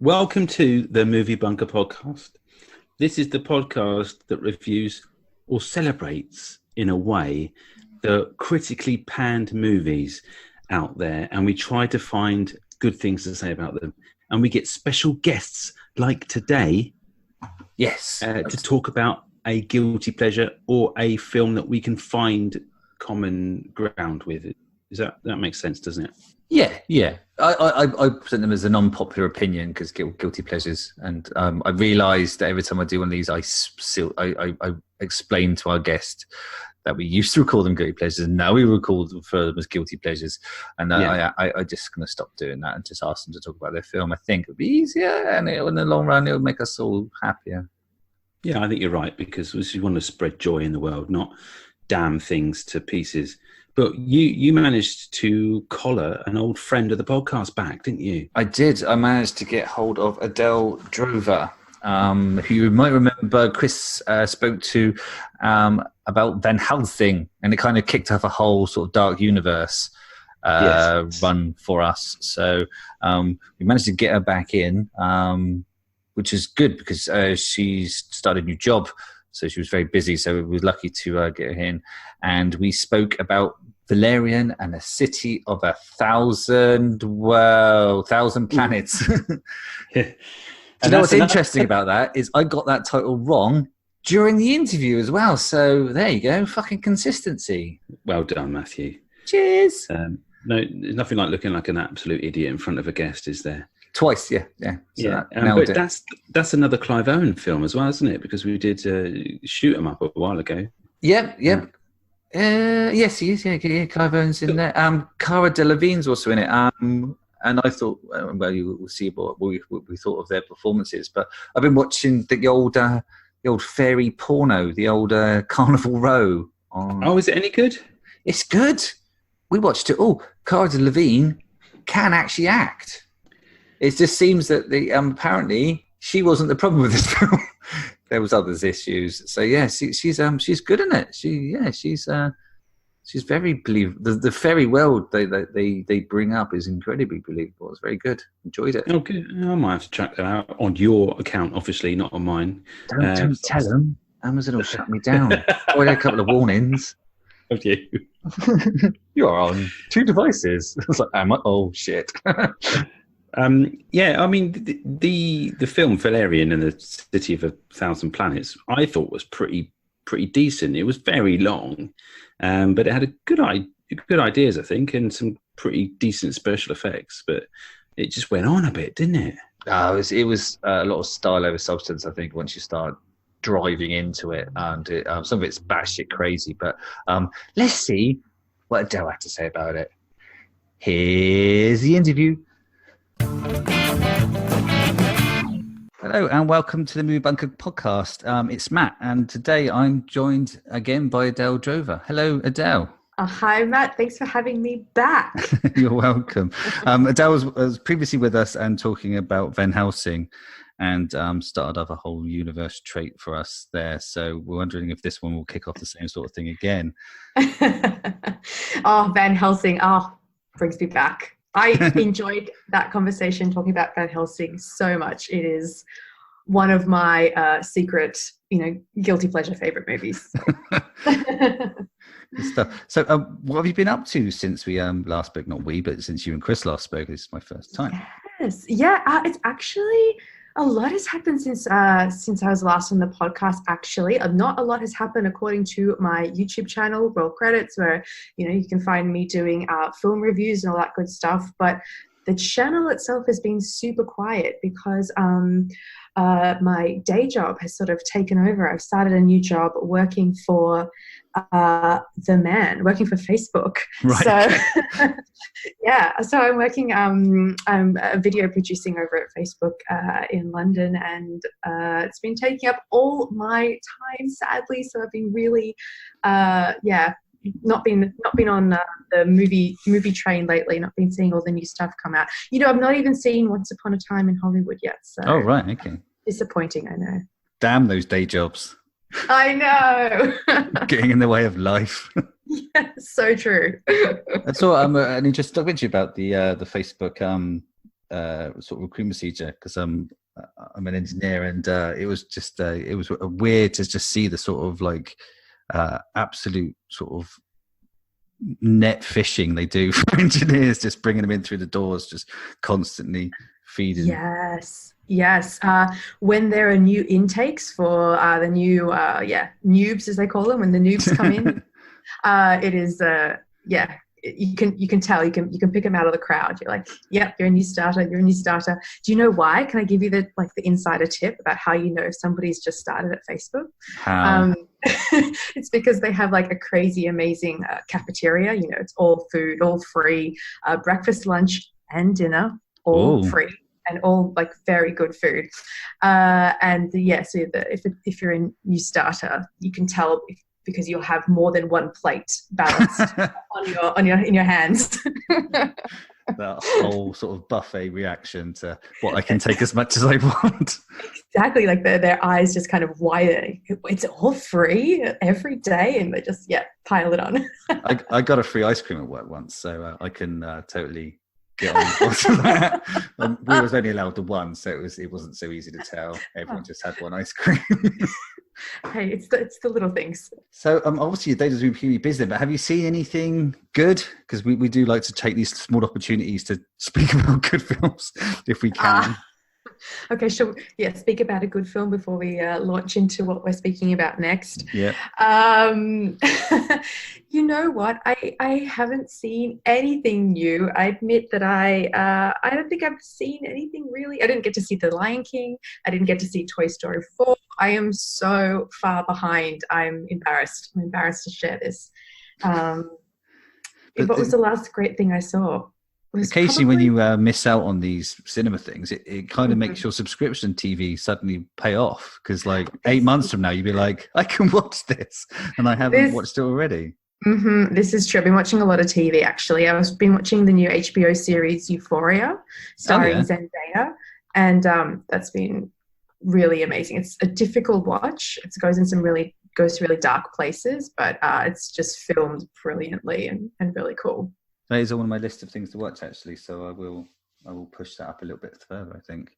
Welcome to the Movie Bunker podcast. This is the podcast that reviews or celebrates, in a way, the critically panned movies out there, and we try to find good things to say about them. And we get special guests like today, to talk about a guilty pleasure or a film that we can find common ground with. That makes sense, doesn't it? Yeah. I present them as an unpopular opinion because guilty pleasures, and I realise that every time I do one of these, I explain to our guest that we used to record them guilty pleasures, and now we record them as guilty pleasures, and I just going to stop doing that and just ask them to talk about their film. I think it would be easier, and in the long run, it would make us all happier. Yeah, I think you're right, because we want to spread joy in the world, not damn things to pieces. But you managed to collar an old friend of the podcast back, didn't you? I did. I managed to get hold of Adelle Drover, who you might remember Chris spoke to about Van Helsing, and it kind of kicked off a whole sort of dark universe run for us. So we managed to get her back in, which is good because she's started a new job. So she was very busy, so we were lucky to get her in. And we spoke about Valerian and a city of 1,000 planets. Yeah. Do you know what's interesting about that is I got that title wrong during the interview as well. So there you go, fucking consistency. Well done, Matthew. Cheers. No, there's nothing like looking like an absolute idiot in front of a guest, is there? Twice, yeah. So but that's another Clive Owen film as well, isn't it? Because we did Shoot 'em Up a while ago. Yep. Yes, he is. Yeah, Clive Owen's in there. Cara Delevingne's also in it. And I thought, well, we'll see what we thought of their performances. But I've been watching the old fairy porno, the old Carnival Row. Oh, is it any good? It's good. We watched it all. Cara Delevingne can actually act. It just seems that apparently she wasn't the problem with this film. There was others issues. So yeah, she's good in it. She's very believable. The fairy world they bring up is incredibly believable. It's very good. Enjoyed it. Okay, I might have to check that out on your account, obviously, not on mine. Don't tell them. Amazon will shut me down. I had a couple of warnings. Of you. You are on 2 devices. I was like, oh shit. I mean, the film Valerian and the City of 1,000 Planets, I thought was pretty decent. It was very long, but it had good ideas, I think, and some pretty decent special effects. But it just went on a bit, didn't it? It was a lot of style over substance, I think, once you start driving into it, and some of it's batshit crazy. But let's see what Adele had to say about it. Here's the interview. Hello and welcome to the Movie Bunker podcast. It's Matt, and today I'm joined again by Adelle Drover. Hello, Adelle. Hi, Matt. Thanks for having me back. You're welcome. Adelle was previously with us and talking about Van Helsing, and started off a whole universe trait for us there. So we're wondering if this one will kick off the same sort of thing again. Van Helsing. Brings me back. I enjoyed that conversation talking about Van Helsing so much. It is one of my secret, guilty pleasure favorite movies. Good stuff. So what have you been up to since we last spoke? Not we, but since you and Chris last spoke. This is my first time. Yes. Yeah. It's actually a lot has happened since I was last on the podcast, actually. Not a lot has happened according to my YouTube channel, Roll Credits, where, you can find me doing film reviews and all that good stuff. But the channel itself has been super quiet because my day job has sort of taken over. I've started a new job working for working for Facebook. Right. So so I'm working I'm video producing over at Facebook in London, and it's been taking up all my time, sadly. So I've been really not been on the movie train lately, not been seeing all the new stuff come out. I've not even seen Once Upon a Time in Hollywood yet. So oh right, okay. Disappointing, I know. Damn those day jobs. I know. Getting in the way of life. Yeah, so true. I saw an interesting documentary about the Facebook sort of recruitment procedure because I'm an engineer, and it was just it was weird to just see the sort of like absolute sort of net fishing they do for engineers, just bringing them in through the doors, just constantly feeding. Yes. When there are new intakes for the new noobs, as they call them, when the noobs come in, it is you can tell, you can pick them out of the crowd. You're like, yep, you're a new starter. Do you know why? Can I give you the insider tip about how you know if somebody's just started at Facebook? How? It's because they have like a crazy amazing cafeteria. You know, it's all food, all free, breakfast, lunch and dinner, all free, and all like very good food. So if you're a new starter, you can tell because you'll have more than one plate balanced in your hands. That whole sort of buffet reaction to what I can take as much as I want. Exactly, like their eyes just kind of widen. It's all free every day, and they just pile it on. I got a free ice cream at work once, so I can totally get on that. We was only allowed the one, so it wasn't so easy to tell. Everyone just had one ice cream. Hey, it's the little things. So obviously your day has been pretty busy, but have you seen anything good? Because we do like to take these small opportunities to speak about good films if we can. Okay, sure. Yeah, speak about a good film before we launch into what we're speaking about next. Yeah. You know what? I haven't seen anything new. I admit that I don't think I've seen anything really. I didn't get to see The Lion King. I didn't get to see Toy Story 4. I am so far behind. I'm embarrassed. I'm embarrassed to share this. What was the last great thing I saw? Occasionally when you miss out on these cinema things, it kind of makes your subscription TV suddenly pay off, because like 8 months from now you'll be like, I can watch this and I haven't watched it already. This is true. I've been watching a lot of TV actually. I've been watching the new HBO series Euphoria starring Zendaya, and that's been really amazing. It's a difficult watch. It goes to really dark places, but it's just filmed brilliantly and really cool. That is on one of my list of things to watch, actually. So I will push that up a little bit further, I think.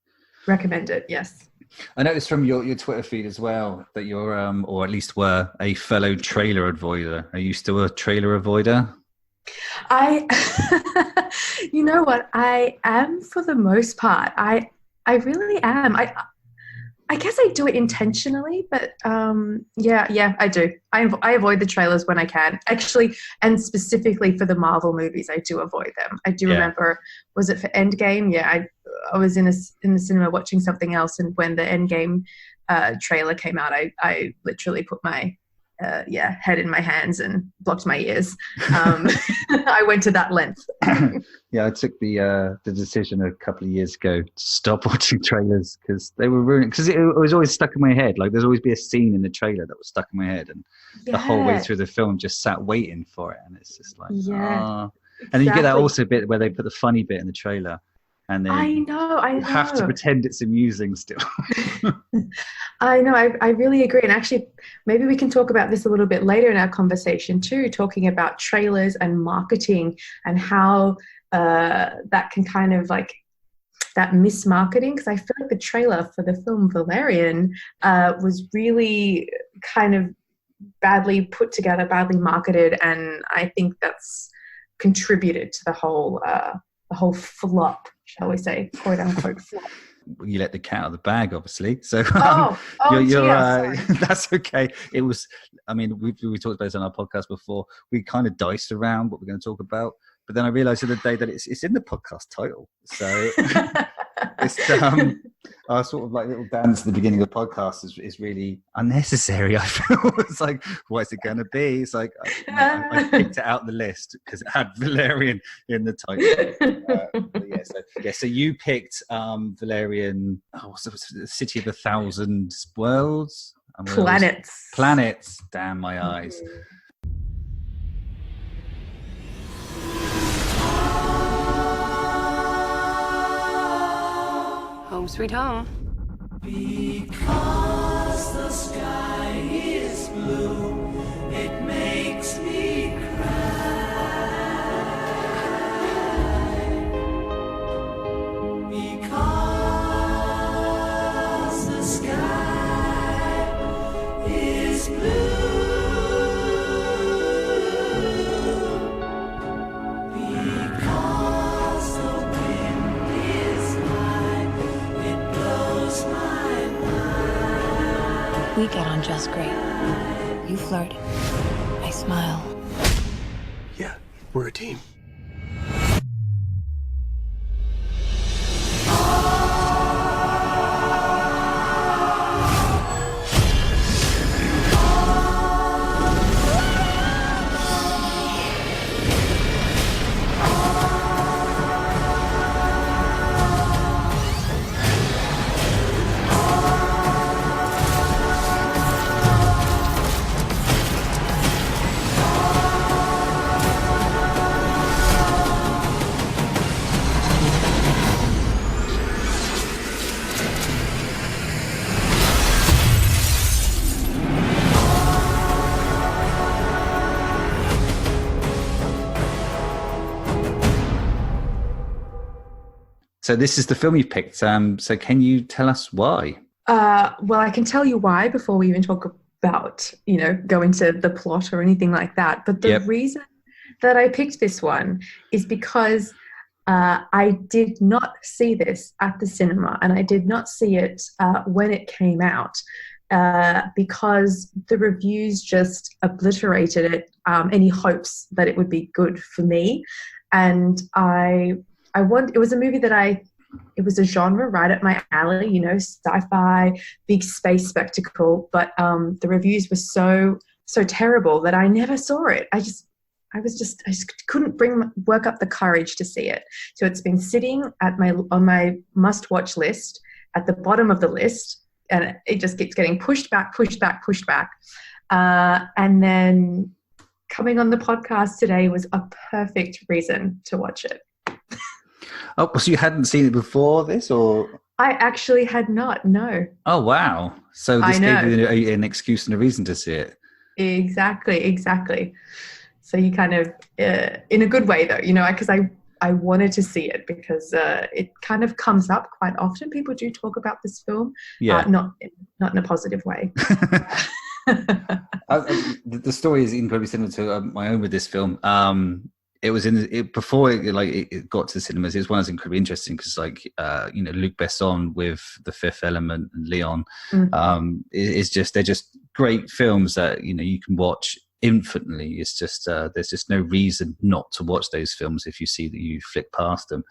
Recommend it, yes. I noticed from your Twitter feed as well that you're, or at least were, a fellow trailer avoider. Are you still a trailer avoider? You know what? I am for the most part. I really am. I guess I do it intentionally, but I do. I avoid the trailers when I can, actually, and specifically for the Marvel movies, I do avoid them. I do remember, was it for Endgame? Yeah, I was in the cinema watching something else, and when the Endgame trailer came out, I literally put my head in my hands and blocked my ears. I went to that length. Yeah, I took the decision a couple of years ago to stop watching trailers because they were ruining. Because it was always stuck in my head. Like there's always be a scene in the trailer that was stuck in my head, and the whole way through the film just sat waiting for it, and it's just like, Exactly. And you get that also bit where they put the funny bit in the trailer. And then I know. you have to pretend it's amusing still. I know. I really agree. And actually, maybe we can talk about this a little bit later in our conversation too, talking about trailers and marketing and how that can kind of like that mismarketing. Because I feel like the trailer for the film Valerian was really kind of badly put together, badly marketed. And I think that's contributed to the whole flop, shall we say, quote unquote flop. You let the cat out of the bag, obviously. So you're that's okay. It was. I mean, we talked about this on our podcast before. We kind of diced around what we're going to talk about, but then I realised the other day that it's in the podcast title. So it's our sort of like little dance at the beginning of the podcast is really unnecessary. I feel it's like, what is it going to be? It's like I picked it out the list because it had Valerian in the title. So you picked Valerian. What's the City of 1,000 Worlds? Planets. Damn my eyes. Home sweet home. Because the sky is blue, it makes me cry. We get on just great. You flirt. I smile. Yeah, we're a team. So this is the film you picked. So can you tell us why? Well, I can tell you why before we even talk about, go into the plot or anything like that. But the reason that I picked this one is because I did not see this at the cinema, and I did not see it when it came out because the reviews just obliterated it, any hopes that it would be good for me. And it was a movie that it was a genre right up my alley, sci-fi, big space spectacle. But the reviews were so terrible that I never saw it. I just couldn't work up the courage to see it. So it's been sitting on my must-watch list at the bottom of the list, and it just keeps getting pushed back. And then coming on the podcast today was a perfect reason to watch it. Oh, so you hadn't seen it before this, or? I actually had not, no. Oh, wow. So this gave you an excuse and a reason to see it. Exactly. So you kind of, in a good way though, because I wanted to see it because it kind of comes up quite often. People do talk about this film, not in a positive way. The story is incredibly similar to my own with this film. It was before it got to the cinemas. It was one that was incredibly interesting because, Luc Besson with The Fifth Element and Leon, they're just great films that you can watch infinitely. It's just there's just no reason not to watch those films if you see that you flick past them.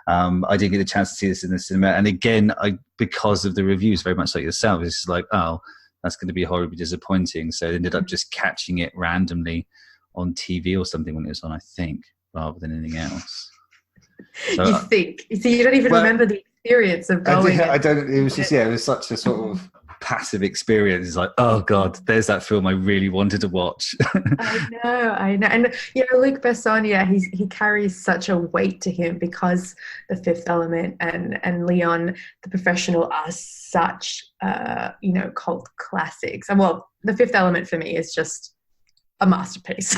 I did get a chance to see this in the cinema, and again, because of the reviews, very much like yourself, it's like, oh, that's going to be horribly disappointing. So I ended up just catching it randomly on TV or something when it was on, I think, rather than anything else. So, you think? So you don't even remember the experience of going? I don't. It was just it was such a sort of passive experience. It's like, oh God, there's that film I really wanted to watch. I know. And Luc Besson, he carries such a weight to him because The Fifth Element and Leon the Professional are such cult classics. And well, The Fifth Element for me is just a masterpiece.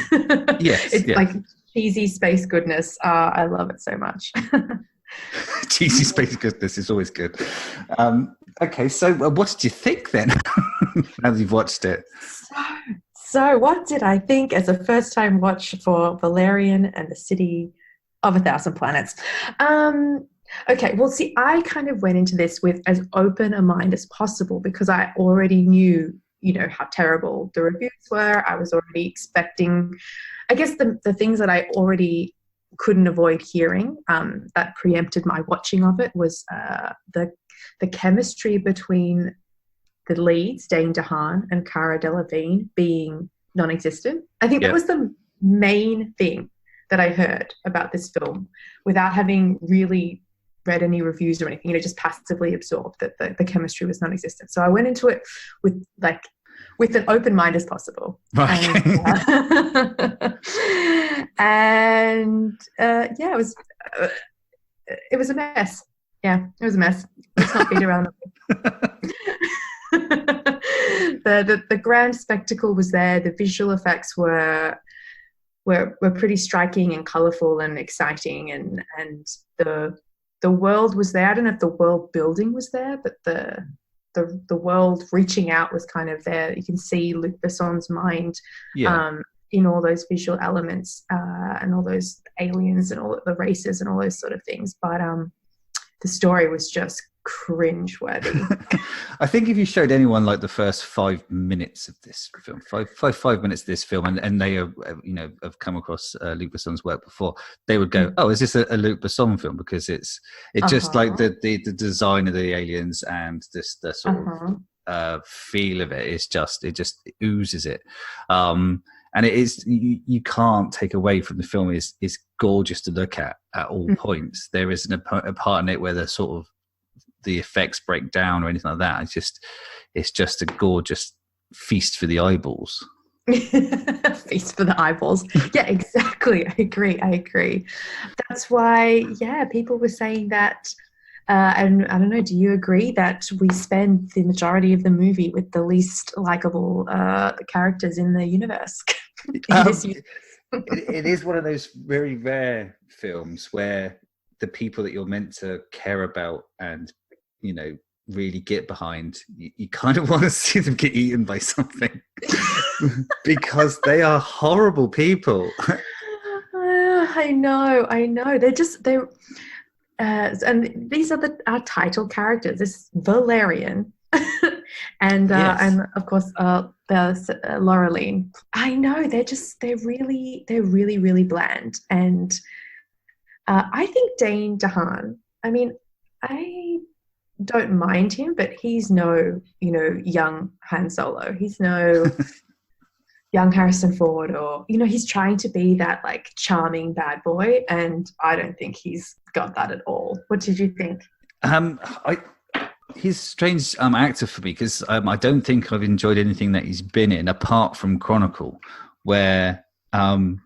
Yes, it's like cheesy space goodness. I love it so much. Cheesy space goodness is always good. Okay, so what did you think then? Now that you've watched it. So what did I think as a first-time watch for Valerian and the City of a Thousand Planets? Okay, well, see, I kind of went into this with as open a mind as possible because I already knew how terrible the reviews were. I was already expecting, I guess, the things that I already couldn't avoid hearing that preempted my watching of it was the chemistry between the leads, Dane DeHaan and Cara Delevingne, being non-existent. I think that was the main thing that I heard about this film without having really read any reviews or anything, just passively absorbed that the chemistry was non-existent. So I went into it with an open mind as possible. Right. And it was a mess. Yeah, it was a mess. Let's not beat around the grand spectacle was there. The visual effects were pretty striking and colourful and exciting, and the world was there. I don't know if the world building was there, but the world reaching out was kind of there. You can see Luc Besson's mind in all those visual elements and all those aliens and all the races and all those sort of things. But the story was just cringe-worthy. I think if you showed anyone like the first 5 minutes of this film, five minutes of this film, and they are, have come across Luc Besson's work before, they would go, "Oh, is this a Luc Besson film?" Because it's just like the design of the aliens and the sort of feel of it is just oozes it. And it is, you can't take away from the film, is gorgeous to look at all points. There isn't a part in it where the effects break down or anything like that. It's just a gorgeous feast for the eyeballs. Feast for the eyeballs. Yeah, exactly. I agree. That's why, people were saying that, and I don't know, do you agree that we spend the majority of the movie with the least likable characters in the universe? It is one of those very rare films where the people that you're meant to care about and, really get behind, you kind of want to see them get eaten by something because they are horrible people. I know. And these are our title characters. This is Valerian, and of course there's Laureline. I know they're really bland, and I think Dane DeHaan. I mean, I don't mind him, but he's no young Han Solo. He's no young Harrison Ford, or he's trying to be that like charming bad boy, and I don't think he's got that at all. What did you think? He's a strange actor for me because I don't think I've enjoyed anything that he's been in apart from Chronicle, where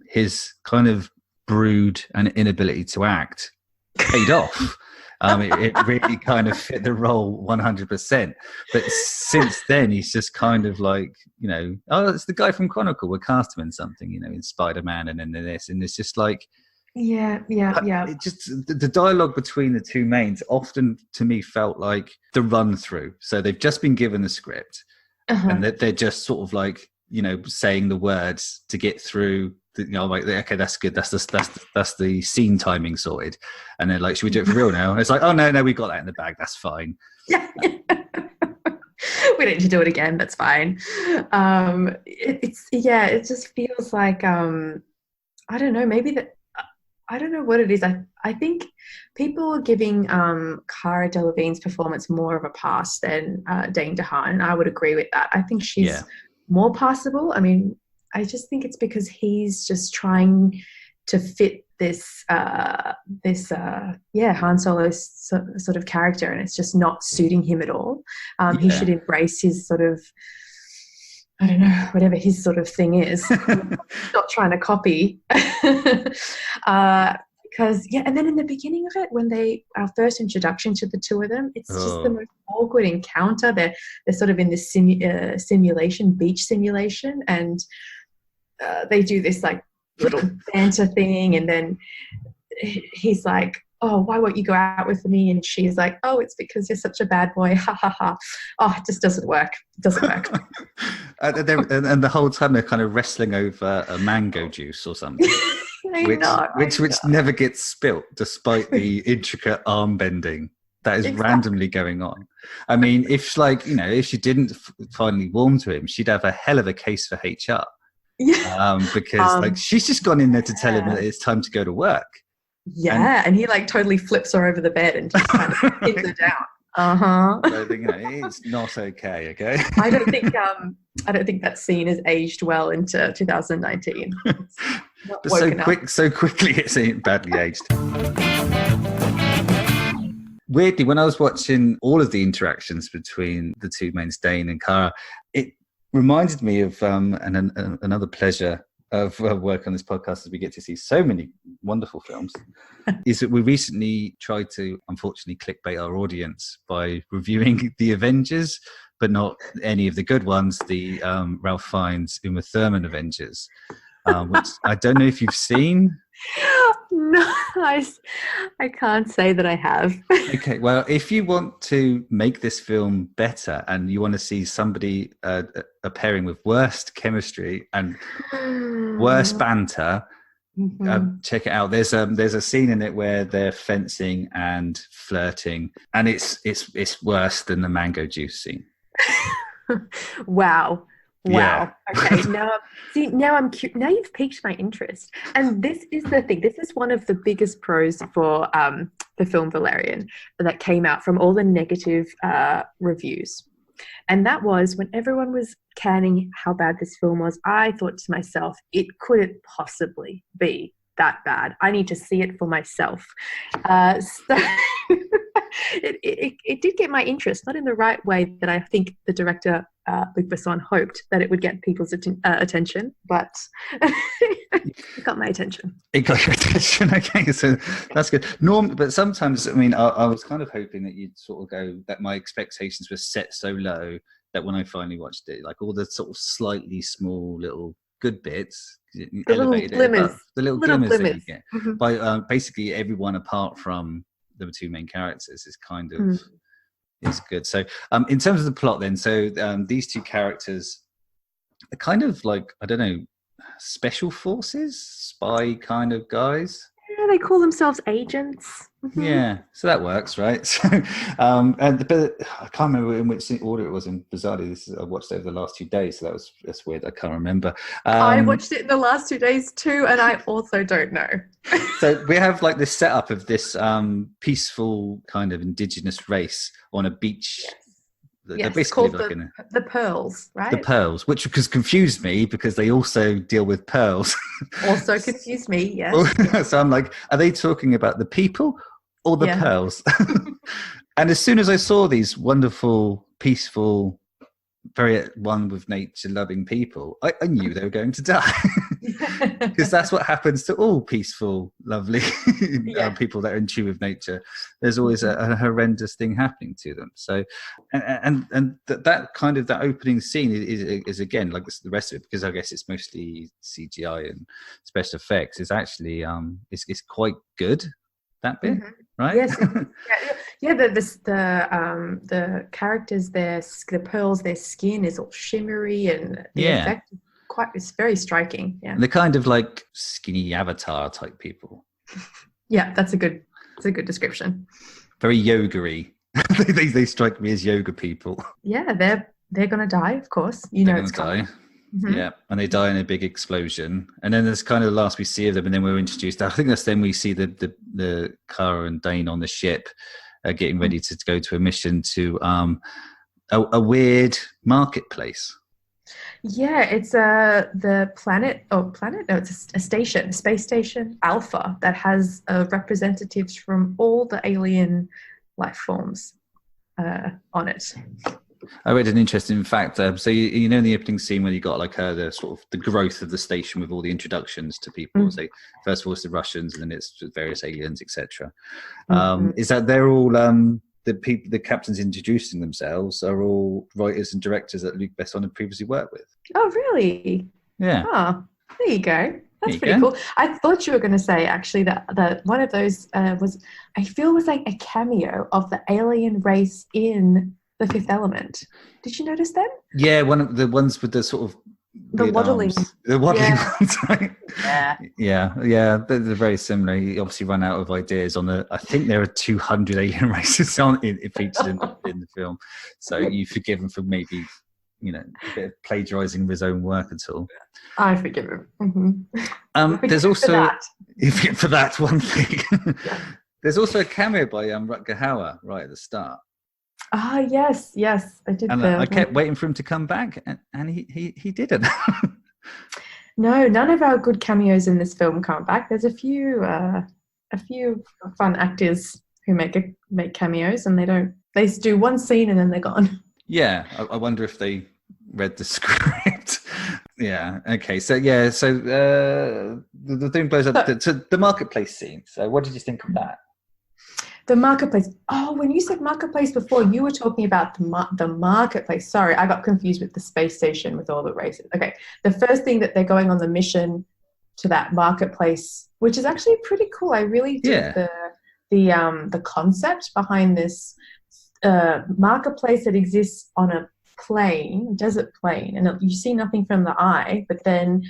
his kind of brood and inability to act paid off. It really kind of fit the role 100%. But since then, he's just kind of like, it's the guy from Chronicle. We'll cast him in something, in Spider-Man and in this. And it's just like, it just, the dialogue between the two mains often to me felt like the run through. So they've just been given the script and they're just sort of like, saying the words to get through. Like, okay, that's good. That's the scene timing sorted. And they're like, should we do it for real now? And it's like, oh no, we got that in the bag. That's fine. Yeah. We don't need to do it again. That's fine. It just feels like, I don't know, maybe that, I don't know what it is. I think people are giving Cara Delevingne's performance more of a pass than Dane DeHaan, and I would agree with that. I think she's more passable. I mean, I just think it's because he's just trying to fit this Han Solo sort of character, and it's just not suiting him at all. He should embrace his sort of, I don't know, whatever his sort of thing is. Not trying to copy. Because, and then in the beginning of it, when our first introduction to the two of them, it's just the most awkward encounter. They're sort of in this beach simulation, and they do this like little banter thing, and then he's like, oh, why won't you go out with me? And she's like, oh, it's because you're such a bad boy. Ha ha ha. Oh, it just doesn't work. It doesn't work. and the whole time they're kind of wrestling over a mango juice or something. which never gets spilt despite the intricate arm bending that is randomly going on. I mean, if she didn't finally warm to him, she'd have a hell of a case for HR. Because she's just gone in there to tell him that it's time to go to work. Yeah, and he like totally flips her over the bed and just kind of pins her down. So, it's not okay. I don't think that scene has aged well into 2019. But so quickly it's badly aged. Weirdly, when I was watching all of the interactions between the two mains, Dane and Cara, it reminded me of another pleasure of work on this podcast, as we get to see so many wonderful films, is that we recently tried to, unfortunately, clickbait our audience by reviewing The Avengers, but not any of the good ones, the Ralph Fiennes, Uma Thurman Avengers, which I don't know if you've seen. No, I can't say that I have. Okay, well, if you want to make this film better and you want to see somebody a pairing with worst chemistry and worse banter, check it out. There's a scene in it where they're fencing and flirting, and it's worse than the mango juice scene. Wow. Yeah. Okay. Now I'm now you've piqued my interest, and this is the thing. This is one of the biggest pros for the film Valerian that came out from all the negative reviews. And that was when everyone was canning how bad this film was, I thought to myself, it couldn't possibly be that bad. I need to see it for myself. So it did get my interest, not in the right way that I think the director, Luc Besson, hoped that it would get people's attention, but it got my attention. It got your attention. Okay, so that's good. But sometimes, I mean, I was kind of hoping that you'd sort of go, that my expectations were set so low that when I finally watched it, like all the sort of slightly small little good bits, The little glimmers that you get by basically everyone apart from the two main characters is kind of is good. So in terms of the plot then, so these two characters are kind of like, I don't know, special forces, spy kind of guys. Yeah, they call themselves agents. Yeah, so that works, right? So, but I can't remember in which order it was. In bizarrely, I watched it over the last 2 days, so that's weird. I can't remember. I watched it in the last 2 days too, and I also don't know. So we have like this setup of this peaceful kind of indigenous race on a beach. Yes. They're Yes, basically called like the Pearls, right? the Pearls, which has confused me because they also deal with pearls. Also confused me, yes. So I'm like, are they talking about the people or the pearls? And as soon as I saw these wonderful, peaceful, very at one with nature loving people, I knew they were going to die. Because that's what happens to all peaceful, lovely people that are in tune with nature. There's always a horrendous thing happening to them. So, and that kind of that opening scene is again like the rest of it, because I guess it's mostly CGI and special effects. Is actually it's quite good, that bit, right? Yes, yeah. The characters, the pearls, their skin is all shimmery, and the effect it's very striking. Yeah, and they're kind of like skinny Avatar type people. Yeah, that's a good description. Very yoga-y. they strike me as yoga people. Yeah, they're gonna die, of course. They're it's gonna die. Yeah, and they die in a big explosion, and then there's kind of the last we see of them, and then we're introduced. I think that's then we see the Cara and Dane on the ship, getting ready to go to a mission to a weird marketplace. Yeah, it's the planet. No, it's a station, a space station, Alpha, that has representatives from all the alien life forms on it. I read an interesting fact. So you know in the opening scene when you got like the sort of the growth of the station with all the introductions to people. So first of all it's the Russians, and then it's various aliens, etc. Is that they're all the captains introducing themselves are all writers and directors that Luc Besson had previously worked with. Oh, really? Yeah. Oh, there you go. That's pretty cool. I thought you were going to say actually that one of those was like a cameo of the alien race in The Fifth Element. Did you notice them? Yeah, one of the ones with the sort of the waddling. The waddling ones, right? Yeah. Yeah. They're very similar. You obviously run out of ideas on I think there are 200 alien races featured in the film. So you forgive him for maybe, a bit of plagiarizing of his own work at all. I forgive him. There's also for that one thing. There's also a cameo by Rutger Hauer right at the start. Ah, yes, I did. And I kept waiting for him to come back, and he didn't. No, none of our good cameos in this film come back. There's a few fun actors who make cameos, and they do one scene and then they're gone. Yeah, I wonder if they read the script. Yeah. Okay. So the thing blows up to the marketplace scene. So what did you think of that? The marketplace. Oh, when you said marketplace before, you were talking about the marketplace. Sorry, I got confused with the space station with all the races. Okay, the first thing that they're going on the mission to that marketplace, which is actually pretty cool. I really dig the concept behind this marketplace that exists on a desert plain, and you see nothing from the eye, but then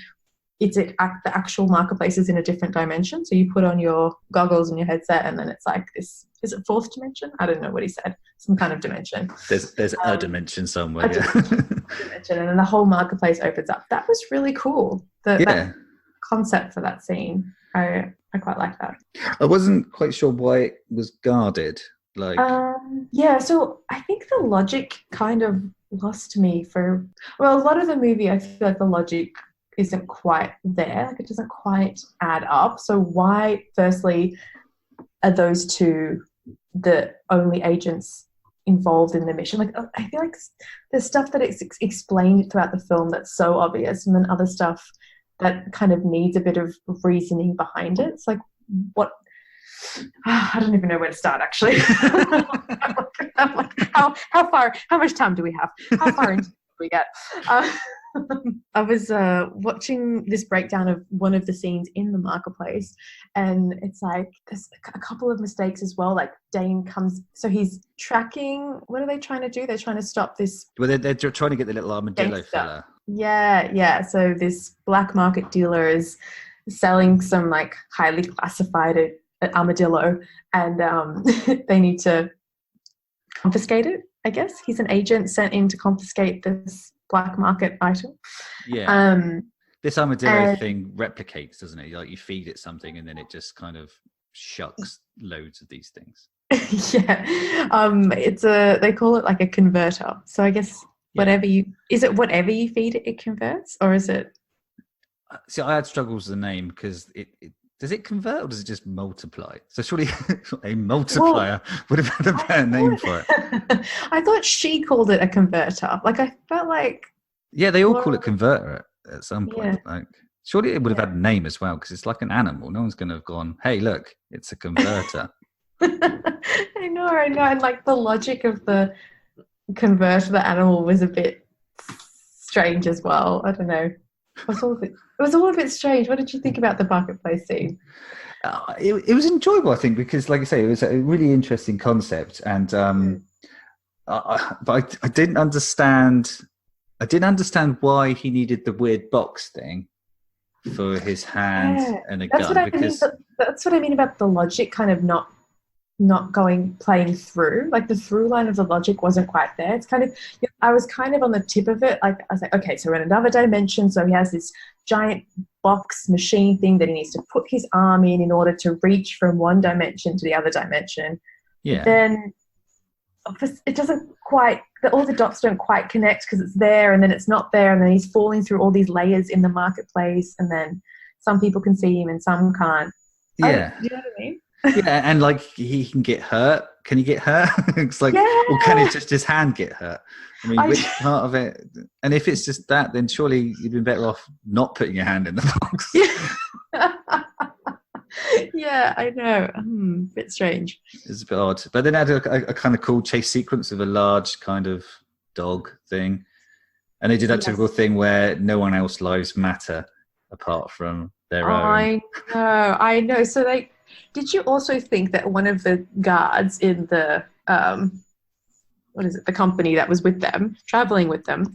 it's the actual marketplace is in a different dimension. So you put on your goggles and your headset, and then it's like this. Is it fourth dimension? I don't know what he said. Some kind of dimension. There's a dimension somewhere. Dimension, and then the whole marketplace opens up. That was really cool. That concept for that scene. I quite like that. I wasn't quite sure why it was guarded. Like, so I think the logic kind of lost me for. Well, a lot of the movie, I feel like the logic isn't quite there. Like, it doesn't quite add up. So why, firstly, are those two the only agents involved in the mission? Like, I feel like there's stuff that is explained throughout the film that's so obvious, and then other stuff that kind of needs a bit of reasoning behind it. It's like, what? I don't even know where to start, actually. I'm like, how much time do we have? How far into do we get? I was watching this breakdown of one of the scenes in the marketplace, and it's like there's a couple of mistakes as well. Like, Dane comes, so he's tracking. What are they trying to do? They're trying to stop this. Well, they're trying to get the little armadillo fella. Yeah. So this black market dealer is selling some like highly classified armadillo, and they need to confiscate it. I guess he's an agent sent in to confiscate this black market item. Yeah. This armadillo thing replicates, doesn't it? Like, you feed it something and then it just kind of shucks loads of these things. Yeah. It's they call it like a converter. So I guess whatever you feed it, it converts, or is it? See, I had struggles with the name because it does it convert or does it just multiply? So surely a multiplier would have had a better name for it. I thought she called it a converter. Like, I felt like... Yeah, they all call it converter at some point. Yeah. Like, surely it would have had a name as well, because it's like an animal. No one's going to have gone, hey, look, it's a converter. I know. And like the logic of the converter, the animal, was a bit strange as well. I don't know. It was all a bit strange. What did you think about the marketplace scene? It was enjoyable, I think, because, like I say, it was a really interesting concept, and but I didn't understand. I didn't understand why he needed the weird box thing for his hand and a gun. That's what I mean about the logic kind of not playing through. Like, the through line of the logic wasn't quite there. It's kind of, I was kind of on the tip of it. Like, I was like, okay, so we're in another dimension. So he has this giant box machine thing that he needs to put his arm in order to reach from one dimension to the other dimension. Yeah. Then it doesn't quite, all the dots don't quite connect because it's there and then it's not there. And then he's falling through all these layers in the marketplace. And then some people can see him and some can't. Yeah. You know what I mean? Yeah, and like, he can get hurt. Can he get hurt? It's like, or can it just his hand get hurt? I mean, which part of it? And if it's just that, then surely you'd be better off not putting your hand in the box. Yeah, I know. Bit strange. It's a bit odd. But then it had a kind of cool chase sequence of a large kind of dog thing. And they did that typical thing where no one else's lives matter apart from their own. I know. So, like, did you also think that one of the guards in the the company that was with them, traveling with them,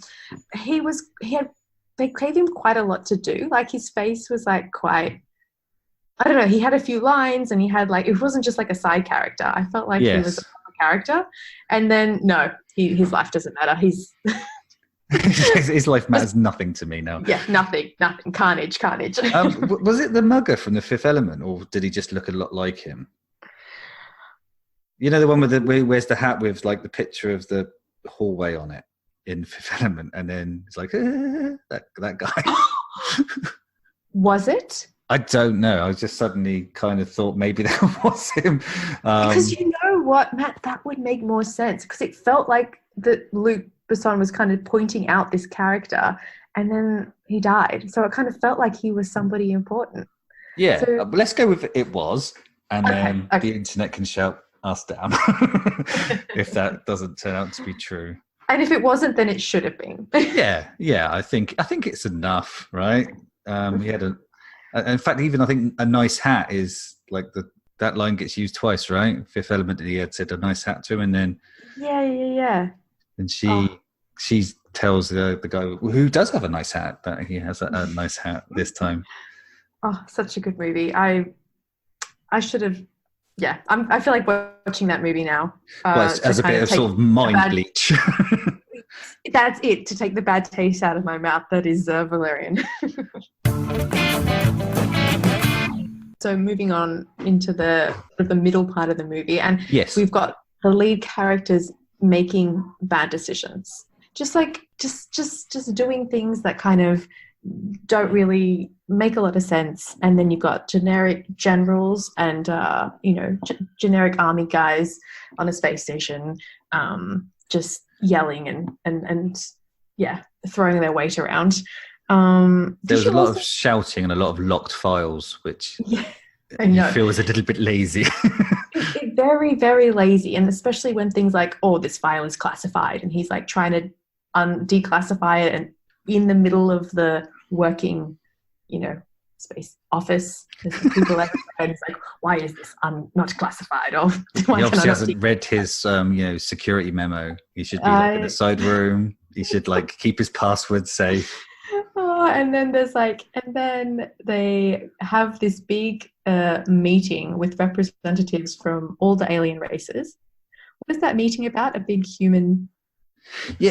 they gave him quite a lot to do. Like, his face was like quite, I don't know, he had a few lines and he had like, it wasn't just like a side character. I felt like he was a character. And then no, his life doesn't matter. His life matters nothing to me now. Yeah, nothing. Carnage. Was it the mugger from The Fifth Element, or did he just look a lot like him? You know, the one where he wears the hat with like the picture of the hallway on it in Fifth Element, and then it's like that guy. Was it? I don't know. I just suddenly kind of thought maybe that was him. Because you know what, Matt, that would make more sense, because it felt like that Luc Besson was kind of pointing out this character, and then he died. So it kind of felt like he was somebody important. Yeah, so, let's go with it was, and then the internet can shout us down if that doesn't turn out to be true. And if it wasn't, then it should have been. yeah. I think it's enough, right? He had in fact, even I think a nice hat is like that line gets used twice, right? Fifth Element, he had said a nice hat to him, and then yeah. And she's tells the guy who does have a nice hat that he has a nice hat this time. Oh, such a good movie. I should have. Yeah, I feel like watching that movie now. As a bit of sort of mind bleach. That's it, to take the bad taste out of my mouth. That is Valerian. So moving on into the middle part of the movie, and yes, we've got the lead characters making bad decisions, just doing things that kind of don't really make a lot of sense. And then you've got generic generals and generic army guys on a space station, just yelling and throwing their weight around. There was a lot of shouting and a lot of locked files, which you feel was a little bit lazy. Very, very lazy, and especially when things like, oh, this file is classified, and he's like trying to declassify it, and in the middle of the working, space office, there's people like, and it's like, why is this not classified? Or he obviously hasn't read his security memo. He should be in a side room. He should keep his password safe. Oh, and then they have this big meeting with representatives from all the alien races. What is that meeting about? A big human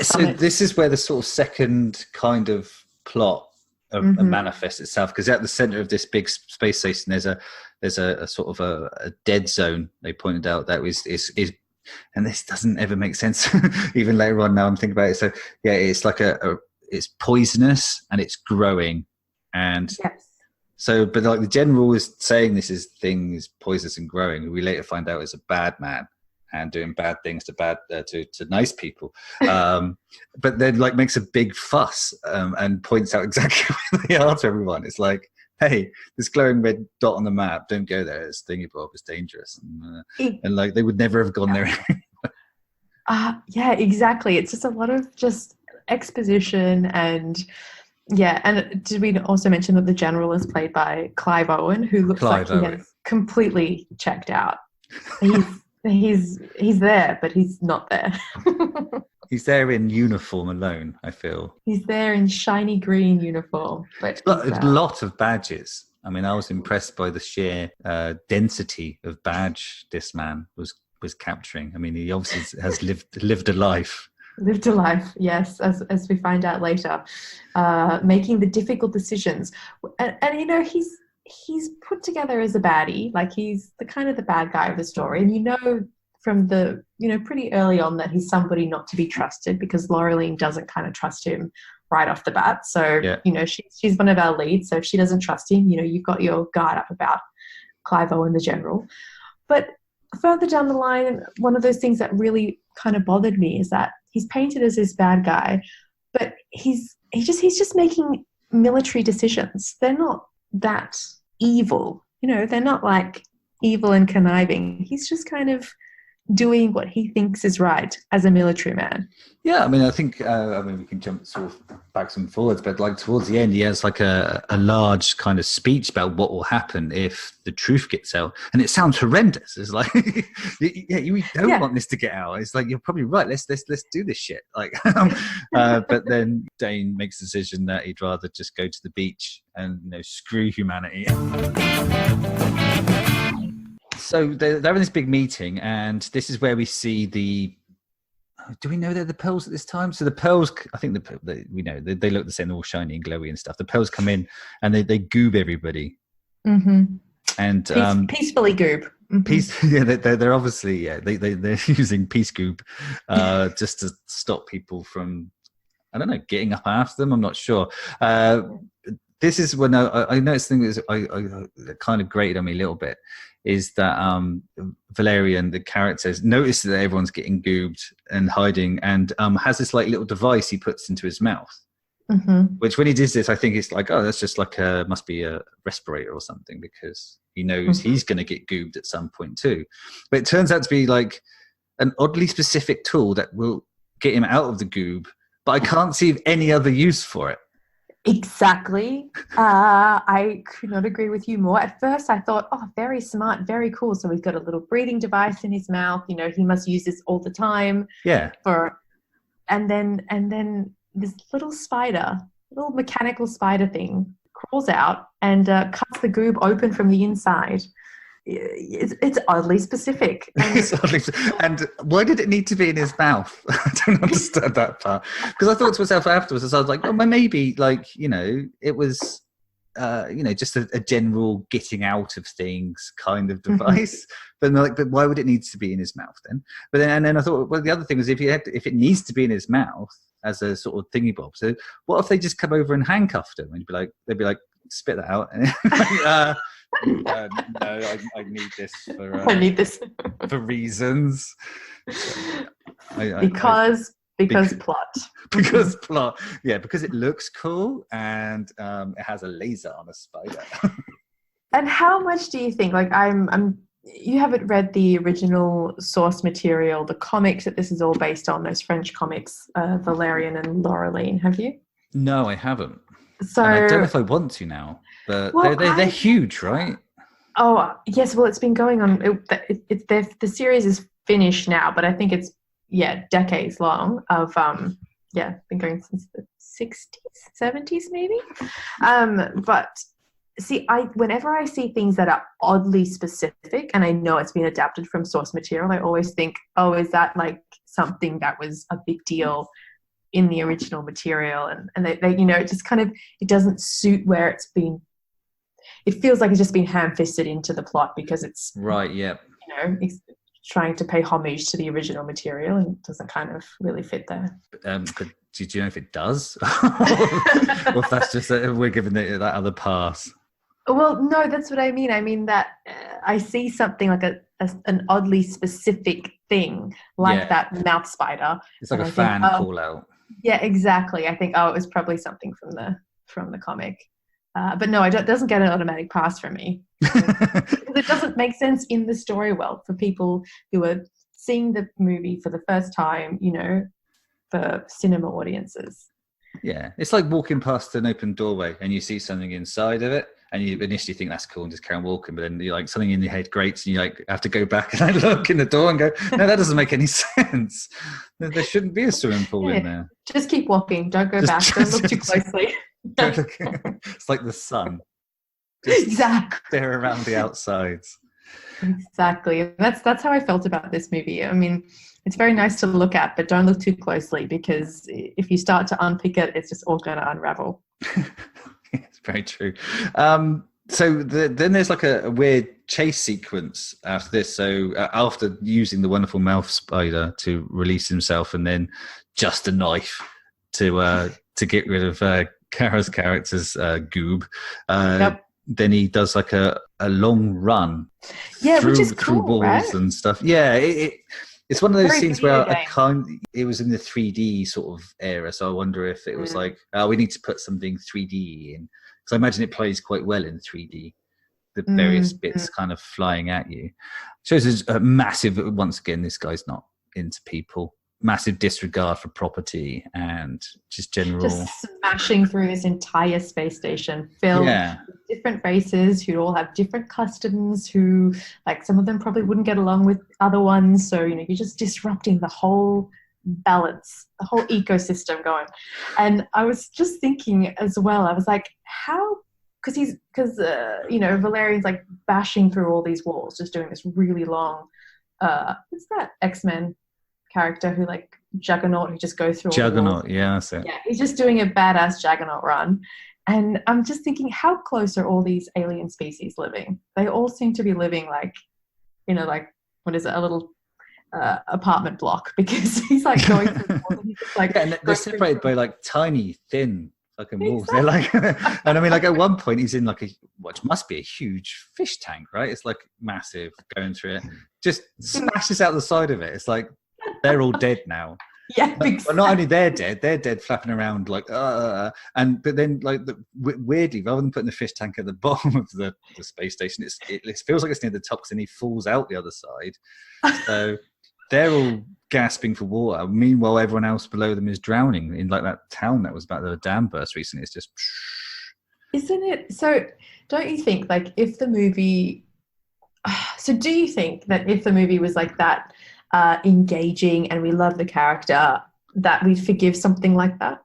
so this is where the sort of second kind of plot manifests itself, because at the center of this big space station there's a sort of a dead zone. They pointed out that is and this doesn't ever make sense even later on. Now I'm thinking about it. So it's like it's poisonous and it's growing, and so but the general is saying this thing is poisonous and growing, who we later find out is a bad man and doing bad things to nice people, but then makes a big fuss and points out exactly where they are to everyone. It's like, hey, this glowing red dot on the map, don't go there, it's thingy bob, it's dangerous, and they would never have gone there anyway. Exactly. It's just a lot of just exposition, and did we also mention that the general is played by Clive Owen, who looks like he has completely checked out. He's there, but he's not there. He's there in uniform alone, I feel. He's there in shiny green uniform. But a lot of badges. I mean, I was impressed by the sheer density of badge this man was capturing. I mean, he obviously has lived a life. Lived a life, yes, as we find out later, making the difficult decisions, and he's put together as a baddie, he's the kind of the bad guy of the story, and from the pretty early on that he's somebody not to be trusted, because Laureline doesn't kind of trust him right off the bat. So she's one of our leads, so if she doesn't trust him, you've got your guard up about Clive Owen, the general. But further down the line, one of those things that really kind of bothered me is that he's painted as this bad guy, but he's just making military decisions. They're not that evil, they're not evil and conniving. He's just kind of doing what he thinks is right as a military man. I mean, I think we can jump sort of backs and forwards, but towards the end he has a large kind of speech about what will happen if the truth gets out, and it sounds horrendous. It's like we don't want this to get out. It's like, you're probably right, let's do this shit, but then Dane makes the decision that he'd rather just go to the beach and screw humanity. So they're having this big meeting, and this is where we see do we know they're the pearls at this time? So the pearls, I think we know they look the same, they're all shiny and glowy and stuff. The pearls come in and they goob everybody. Mm-hmm. And peacefully goob. Mm-hmm. They're obviously they're using peace goob just to stop people from, I don't know, getting up after them. I'm not sure. This is when I noticed thing that I kind of grated on me a little bit, is that Valerian, the character, notices that everyone's getting goobed and hiding, and has this little device he puts into his mouth. Mm-hmm. Which when he does this, I think it's that's just must be a respirator or something, because he knows he's going to get goobed at some point too. But it turns out to be an oddly specific tool that will get him out of the goob, but I can't see any other use for it. Exactly. I could not agree with you more. At first I thought, oh, very smart, very cool. So he's got a little breathing device in his mouth. He must use this all the time. Yeah. And then this little spider, little mechanical spider thing, crawls out and cuts the goob open from the inside. It's oddly specific. And why did it need to be in his mouth? I don't understand that part. Because I thought to myself afterwards, I was like, well, maybe, like, you know, it was, just a general getting out of things kind of device. But why would it need to be in his mouth then? But then I thought, well, the other thing was if it needs to be in his mouth as a sort of thingy bob. So what if they just come over and handcuffed him? And they'd be like, spit that out. And no, I need this for. I need this for reasons. So, because plot. Because plot. Yeah, because it looks cool and it has a laser on a spider. And how much do you think? Like, you haven't read the original source material, the comics that this is all based on, those French comics, Valerian and Laureline, have you? No, I haven't. So and I don't know if I want to now, but they're huge, right? Oh, yes. Well, it's been going on. The series is finished now, but I think it's, decades long of, been going since the 60s, 70s maybe. But see, whenever I see things that are oddly specific and I know it's been adapted from source material, I always think, oh, is that like something that was a big deal in the original material? And they it just kind of, it doesn't suit where it's been. It feels like it's just been ham-fisted into the plot because it's right. Yeah. It's trying to pay homage to the original material and it doesn't kind of really fit there. But do you know if it does, or if that's just we're giving it that other pass? Well, no, that's what I mean. I mean that I see something like an oddly specific thing like that mouth spider. It's like a fan call out. Yeah, exactly. I think, it was probably something from the comic. But no, it doesn't get an automatic pass from me. Because it doesn't make sense in the story well for people who are seeing the movie for the first time, for cinema audiences. Yeah, it's like walking past an open doorway and you see something inside of it and you initially think that's cool and just carry on walking, but then you're like something in your head grates and you like have to go back and look in the door and go, no, that doesn't make any sense. There shouldn't be a swimming pool in there. Just keep walking. Don't go back. Don't look too closely. It's like the sun. Just exactly. Stare around the outsides. Exactly. That's how I felt about this movie. I mean, it's very nice to look at, but don't look too closely because if you start to unpick it, it's just all going to unravel. It's very true. So then there's like a weird chase sequence after this. So after using the wonderful mouth spider to release himself and then just a knife to get rid of Kara's character's goob, then he does like a long run through walls, right? And stuff. Yeah, it's one of those scenes where it was in the 3D sort of era, so I wonder if it was like, we need to put something 3D in. Because I imagine it plays quite well in 3D, the various bits kind of flying at you. Shows a massive, once again, this guy's not into people. Massive disregard for property and just smashing through this entire space station filled with different races who all have different customs, who like some of them probably wouldn't get along with other ones, so you're just disrupting the whole balance, the whole ecosystem going. And I was just thinking as well, I was like, how, because Valerian's like bashing through all these walls, just doing this really long what's that X-Men character who like Juggernaut, who just goes through Juggernaut, that's it. Yeah, he's just doing a badass Juggernaut run. And I'm just thinking, how close are all these alien species living? They all seem to be living like, like, what is it, a little apartment block, because he's like going through walls and he's just like... and they're separated by like tiny, thin fucking walls. They're like, and I mean, like at one point he's in like what must be a huge fish tank, right? It's like massive, going through it. Just smashes out the side of it. It's like, they're all dead now. Yeah, but not only they're dead, flapping around like, but then like weirdly, rather than putting the fish tank at the bottom of the space station, it feels like it's near the top, because then he falls out the other side. So they're all gasping for water. Meanwhile, everyone else below them is drowning in like that town that was about the dam burst recently. It's just, isn't it? So don't you think like if the movie? So do you think that if the movie was like that? Engaging and we love the character, that we'd forgive something like that?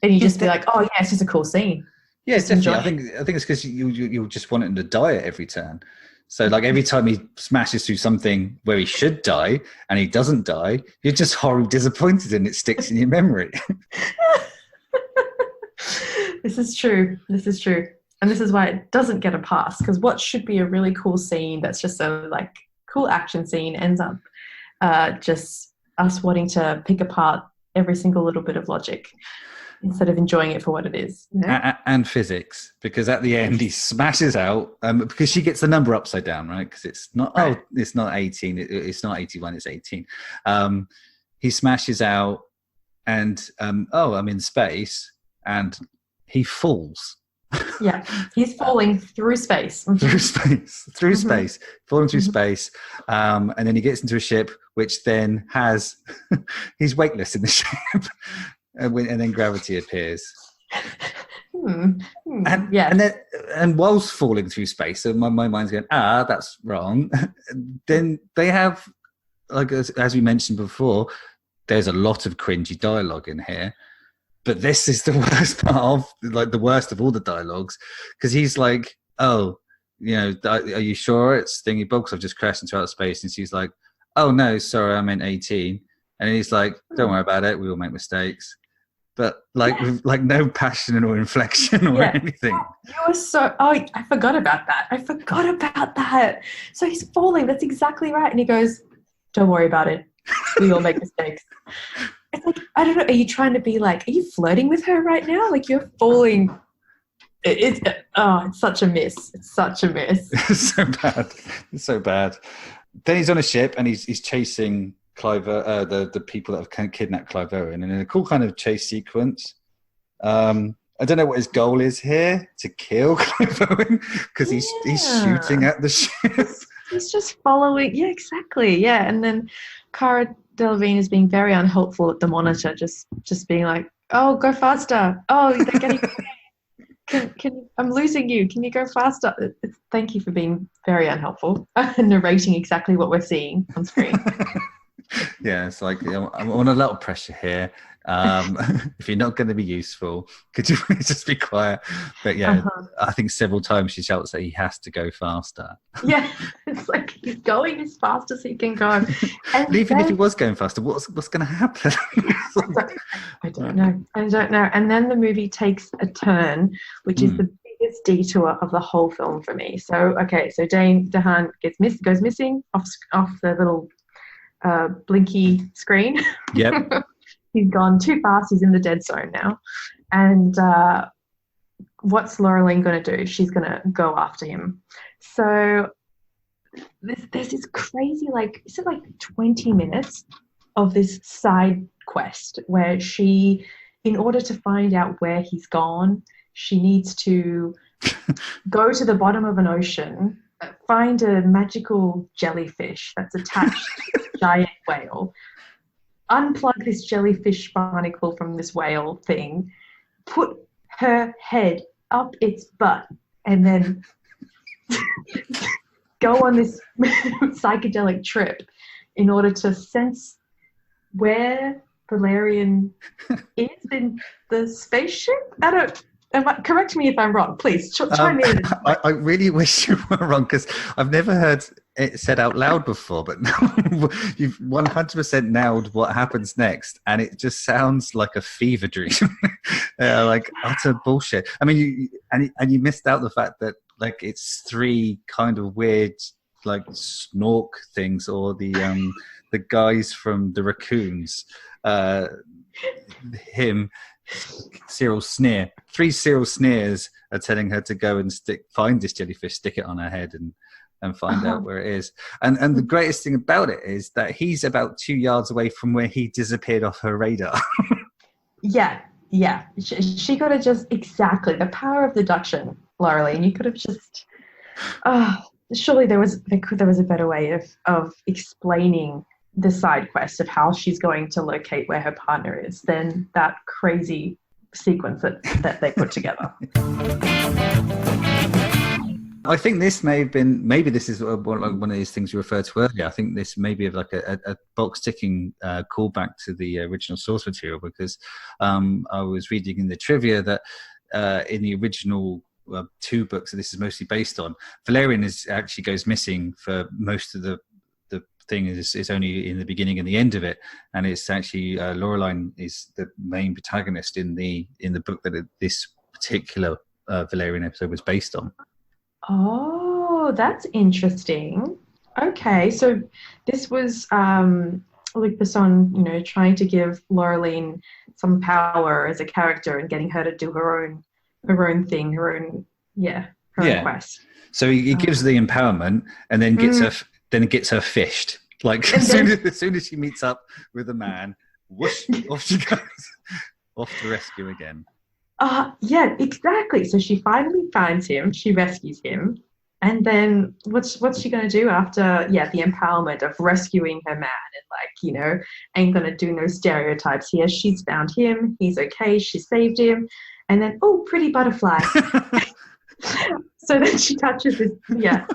And you just be like, oh yeah, it's just a cool scene. Yeah, Just definitely. enjoy I think it's because you just want him to die at every turn. So like every time he smashes through something where he should die and he doesn't die, you're just horribly disappointed and it sticks in your memory. This is true. And this is why it doesn't get a pass, because what should be a really cool scene that's just a like cool action scene ends up just us wanting to pick apart every single little bit of logic instead of enjoying it for what it is. You know? And physics, because at the end he smashes out because she gets the number upside down, right? Because it's not it's not 18, it's not 81, it's 18. He smashes out and I'm in space, and he falls. Yeah, he's falling through space. through space, falling through space, and then he gets into a ship, which then has he's weightless in the ship, and then gravity appears. And whilst falling through space, so my mind's going, that's wrong. Then they have, like as we mentioned before, there's a lot of cringy dialogue in here. But this is the worst part of, like, the worst of all the dialogues, because he's like, are you sure it's thingy bob? I've just crashed into outer space. And she's like, oh, no, sorry, I meant 18. And he's like, don't worry about it. We all make mistakes. But, with no passion or inflection or anything. You were so... Oh, I forgot about that. So he's falling. That's exactly right. And he goes, don't worry about it. We all make mistakes. It's like, I don't know, are you trying to be like, are you flirting with her right now? Like, you're falling. It's such a miss. It's such a miss. It's so bad. Then he's on a ship and he's chasing Clive, the people that have kidnapped Clive Owen, and in a cool kind of chase sequence. I don't know what his goal is here, to kill Clive Owen, because he's shooting at the ship. He's just following. Yeah, exactly. Yeah, and then Cara Delevingne is being very unhelpful at the monitor, just being like, "Oh, go faster! Oh, they're getting. Can I'm losing you? Can you go faster?" Thank you for being very unhelpful and narrating exactly what we're seeing on screen. Yeah, it's like, I'm on a lot of pressure here. If you're not going to be useful, could you please just be quiet? But yeah, I think several times she shouts that he has to go faster. Yeah, it's like he's going as fast as he can go. And even if he was going faster, what's going to happen? I don't know. And then the movie takes a turn, which is the biggest detour of the whole film for me. So Dane DeHaan goes missing off the little blinky screen. Yep. He's gone too fast. He's in the dead zone now. And what's Laureline going to do? She's going to go after him. So there's this crazy, is it 20 minutes of this side quest where she, in order to find out where he's gone, she needs to go to the bottom of an ocean, find a magical jellyfish that's attached to a giant whale, unplug this jellyfish barnacle from this whale thing, put her head up its butt, and then go on this psychedelic trip in order to sense where Valerian is in the spaceship. Correct me if I'm wrong, please. Chime in. I really wish you were wrong, because I've never heard it said out loud before, but now you've 100% nailed what happens next, and it just sounds like a fever dream, like utter bullshit. I mean, you missed out the fact that it's three kind of weird snork things, or the guys from the Raccoons, him. Cyril Sneer. 3 Cyril Sneers are telling her to go and find this jellyfish, stick it on her head, and find out where it is. And the greatest thing about it is that he's about 2 yards away from where he disappeared off her radar. Yeah. She could have just, exactly, the power of deduction, Laureline. You could have just, surely there was a better way of explaining the side quest of how she's going to locate where her partner is than that crazy sequence that they put together. I think this may have been, maybe this is one of these things you referred to earlier. I think this may be like a box ticking callback to the original source material, because I was reading in the trivia that in the original 2 books that this is mostly based on, Valerian actually goes missing for most of the thing. Is only in the beginning and the end of it, and it's actually Laureline is the main protagonist in the book that this particular Valerian episode was based on. Oh, that's interesting. Okay, so this was Luc Besson, trying to give Laureline some power as a character and getting her to do her own thing, her own quest. So he gives the empowerment, and then gets her fished. Like as soon as she meets up with a man, whoosh, off she goes, off to rescue again. Yeah, exactly. So she finally finds him, she rescues him, and then what's she gonna do after the empowerment of rescuing her man and ain't gonna do no stereotypes here. She's found him, he's okay, she saved him, and then pretty butterfly. So then she touches this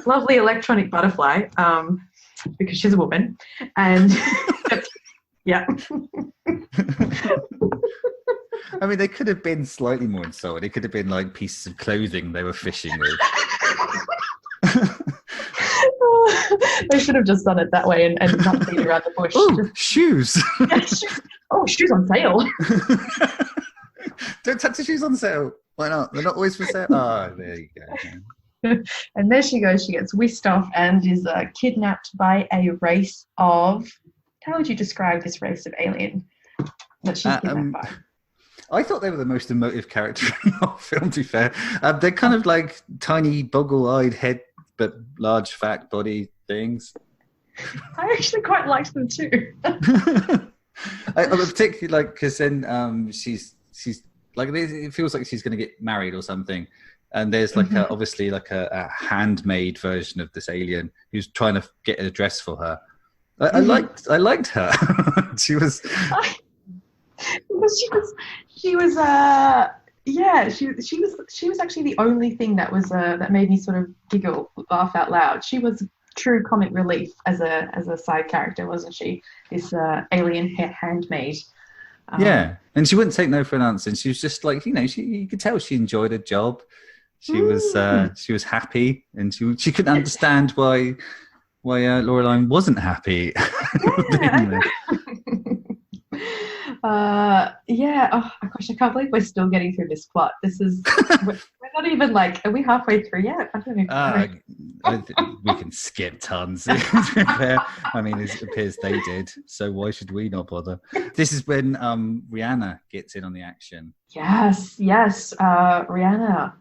lovely electronic butterfly, because she's a woman, and yeah. I mean, they could have been slightly more insulted. It could have been like pieces of clothing they were fishing with. They should have just done it that way and not beat around the bush. Oh, shoes! Shoes on sale. Don't touch the shoes on sale. Why not? They're not always for sale. Oh, there you go. And there she goes. She gets whisked off and is kidnapped by a race of... How would you describe this race of alien that she's kidnapped by? I thought they were the most emotive character in the film, to be fair. They're kind of like tiny, boggle-eyed head, but large, fat body things. I actually quite liked them too. I particularly like, because then she's like, it feels like she's going to get married or something. And there's like obviously like a handmade version of this alien who's trying to get a dress for her. I liked her. She was... She was actually the only thing that was that made me sort of giggle, laugh out loud. She was true comic relief as a side character, wasn't she? This alien handmaid. And she wouldn't take no for an answer. And she was just like, you could tell she enjoyed her job. She was happy, and she couldn't understand why Laureline wasn't happy. Oh gosh, I can't believe we're still getting through this plot. This is we're not even are we halfway through yet? I don't know. We can skip tons. I mean, it appears they did, so why should we not bother? This is when Rihanna gets in on the action. Yes, Rihanna,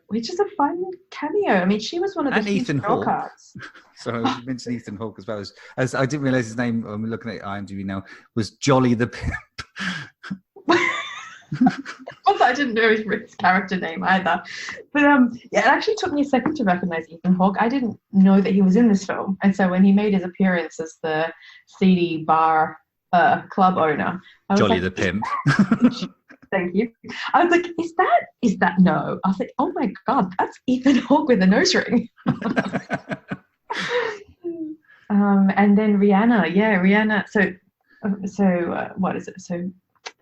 which is a fun cameo. I mean, she was one of the Ethan Hawke. cards. So I mentioned Ethan Hawke as well, as I didn't realise his name. I'm looking at IMDb now. Was Jolly the Pimp. I didn't know his character name either. But it actually took me a second to recognise Ethan Hawke. I didn't know that he was in this film, and so when he made his appearance as the seedy bar club owner, I was Jolly like, the Pimp. Thank you. I was like, is that no? I was like, oh my God, that's Ethan Hawke with a nose ring. And then Rihanna. So what is it? So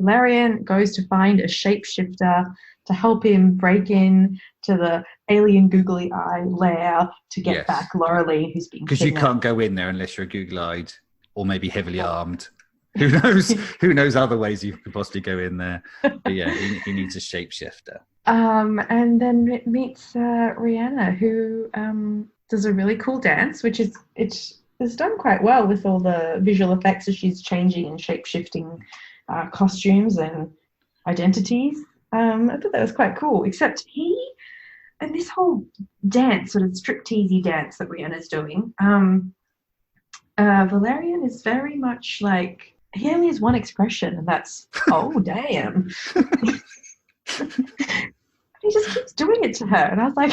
Valerian goes to find a shapeshifter to help him break in to the alien googly eye lair to get back Laureline, who's been because you can't go in there unless you're googly-eyed or maybe heavily armed. Who knows? Who knows other ways you could possibly go in there? But yeah, he needs a shapeshifter. And then meets Rihanna, who does a really cool dance, which is it's done quite well with all the visual effects as she's changing and shape-shifting costumes and identities. I thought that was quite cool, except and this whole dance, sort of stripteasey dance that Rihanna's doing, Valerian is very much like, he only has one expression, and that's, oh, damn. He just keeps doing it to her, and I was like,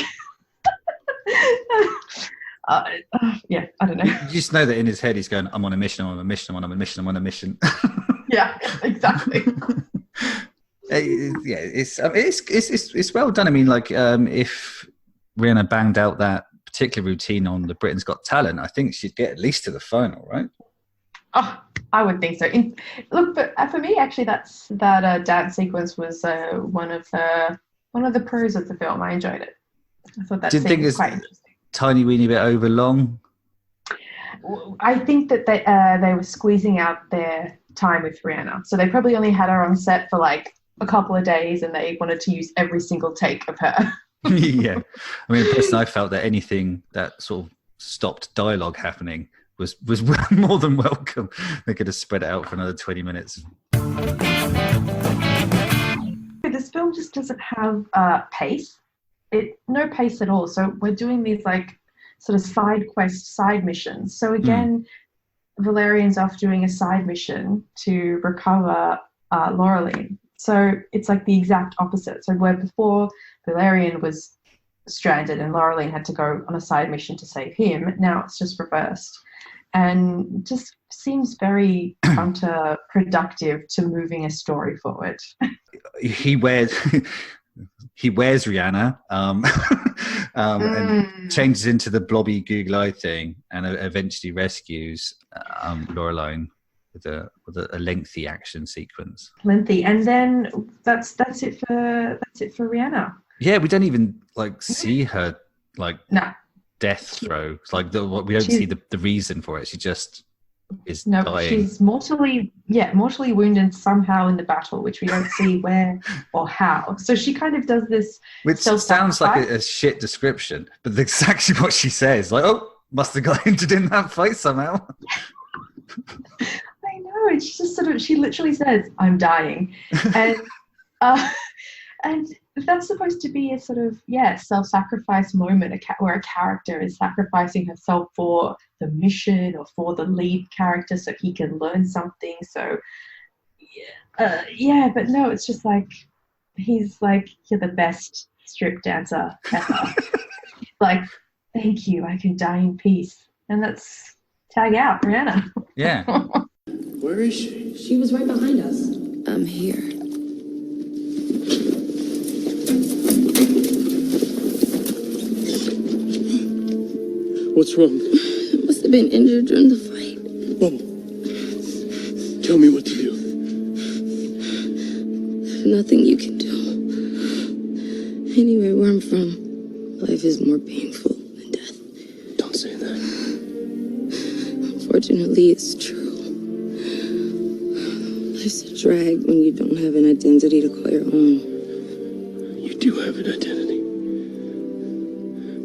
I don't know. You just know that in his head he's going, I'm on a mission, I'm on a mission, I'm on a mission, I'm on a mission. Yeah, exactly. It's well done. I mean, like, if Rihanna banged out that particular routine on the Britain's Got Talent, I think she'd get at least to the final, right? Oh, I would think so. Look, but for me, actually, that dance sequence was one of the pros of the film. I enjoyed it. I thought that Did scene was quite interesting. Tiny weeny bit over long? I think that they were squeezing out their time with Rihanna, so they probably only had her on set for like a couple of days, and they wanted to use every single take of her. Yeah, I mean, personally, I felt that anything that sort of stopped dialogue happening was more than welcome. They could have spread it out for another 20 minutes. This film just doesn't have pace. No pace at all. So we're doing these like sort of side quest, side missions. So again, Valerian's off doing a side mission to recover Laureline. So it's like the exact opposite. So where before Valerian was stranded and Laureline had to go on a side mission to save him, now it's just reversed. And just seems very counterproductive to moving a story forward. He wears Rihanna and changes into the blobby Google Eye thing, and eventually rescues Laureline with a lengthy action sequence. Lengthy, and then that's it for Rihanna. Yeah, we don't even like see her like No. death throw. It's like we don't see the reason for it. She just is dying. She's mortally wounded somehow in the battle, which we don't see where or how. So she kind of does this, which sounds like a shit description, but that's actually what she says. Like, oh, must have got injured in that fight somehow. I know. It's just she literally says, "I'm dying," and and that's supposed to be a sort of self-sacrifice moment, where a character is sacrificing herself for the mission or for the lead character so he can learn something. So but no, it's just like he's like, "You're the best strip dancer ever." Like, thank you, I can die in peace. And that's tag out Rihanna. Yeah. Where is she? She was right behind us. I'm here. What's wrong? Must have been injured during the fight. Bubble, tell me what to do. There's nothing you can do. Anyway, where I'm from, life is more painful than death. Don't say that. Unfortunately, it's true. Life's a drag when you don't have an identity to call your own. You do have an identity.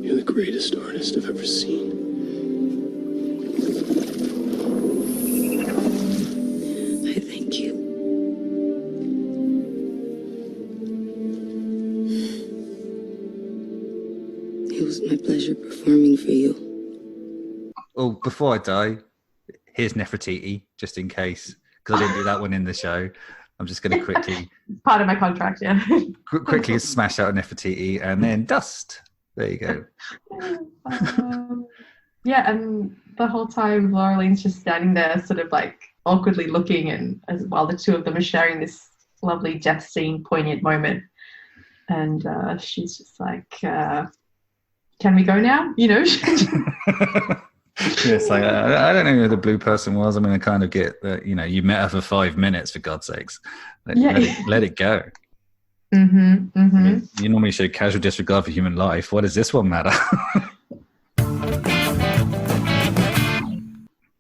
You're the greatest artist I've ever seen. I thank you. It was my pleasure performing for you. Oh, before I die, here's Nefertiti, just in case, because I didn't do that one in the show. I'm just going to quickly... Part of my contract, yeah. quickly smash out Nefertiti and then dust. There you go. And the whole time Laureline's just standing there sort of like awkwardly looking, and as while the two of them are sharing this lovely death scene poignant moment, and she's just like, can we go now? You know? Yes, like, I don't know who the blue person was. I'm going to kind of get that, you met her for 5 minutes, for God's sakes. Let it go. Mm-hmm, mm-hmm. I mean, you normally show casual disregard for human life. What does this one matter?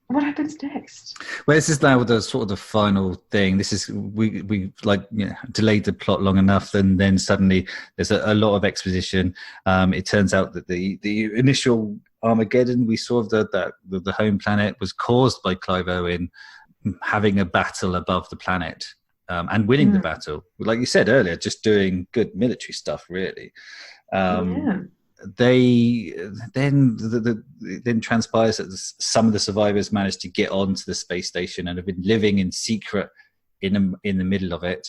What happens next? Well, this is now the sort of the final thing. This is we delayed the plot long enough, and then suddenly there's a lot of exposition. It turns out that the initial Armageddon we saw of the home planet was caused by Clive Owen having a battle above the planet. And winning the battle, like you said earlier, just doing good military stuff, really. They then transpires that some of the survivors managed to get onto the space station and have been living in secret in the middle of it.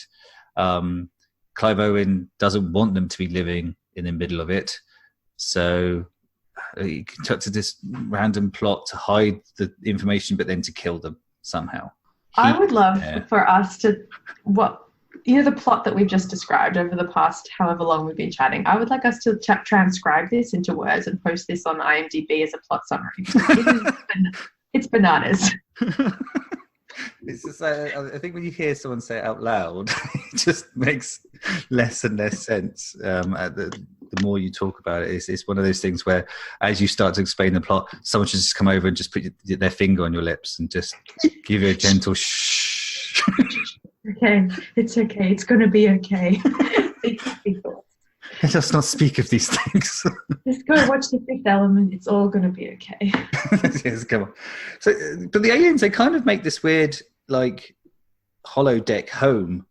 Clive Owen doesn't want them to be living in the middle of it, so he concocted this random plot to hide the information, but then to kill them somehow. I would love for us to the plot that we've just described over the past however long we've been chatting. I would like us to transcribe this into words and post this on IMDb as a plot summary. It's bananas. It's just I think when you hear someone say it out loud, it just makes less and less sense. The more you talk about it, it's one of those things where, as you start to explain the plot, someone should just come over and just put their finger on your lips and just give you a gentle shh. Okay, it's okay. It's going to be okay. Let us not speak of these things. Just go watch The Fifth Element. It's all going to be okay. Yes, come on. So, but the aliens, they kind of make this weird, like, holodeck home.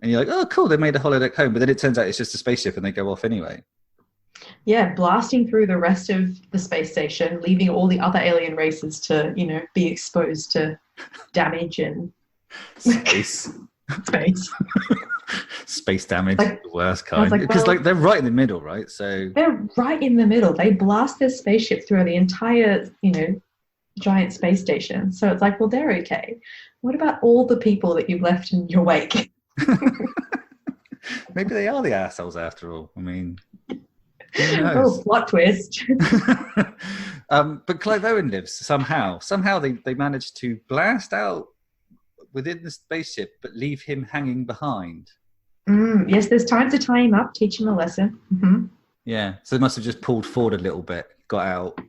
And you're like, oh, cool, they made a holodeck home. But then it turns out it's just a spaceship and they go off anyway. Yeah, blasting through the rest of the space station, leaving all the other alien races to, be exposed to damage and space. Space damage, the worst kind. Because they're right in the middle, right? So they're right in the middle. They blast their spaceship through the entire, giant space station. So it's like, well, they're okay. What about all the people that you've left in your wake? Maybe they are the assholes after all. I mean, who knows? Oh, plot twist. But Clive Owen lives somehow. Somehow they managed to blast out within the spaceship, but leave him hanging behind. Yes, there's time to tie him up, teach him a lesson. Mm-hmm. Yeah, so they must have just pulled forward a little bit, got out.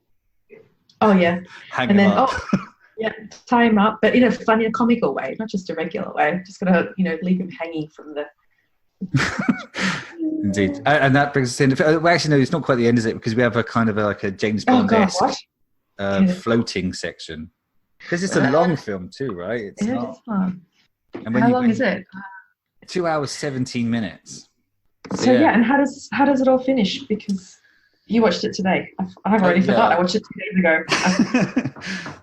Oh yeah, hang him up. Tie him up, but in a funny, comical way, not just a regular way. Just gotta, leave him hanging from the. Indeed, and that brings us in. Well, actually, no, it's not quite the end, is it? Because we have a kind of like a James Bond-esque floating section. Because it's a long film too, right? It's not. Long. And how long is it? 2 hours 17 minutes. So yeah, and how does it all finish? Because you watched it today. I've already forgot. I watched it 2 days ago.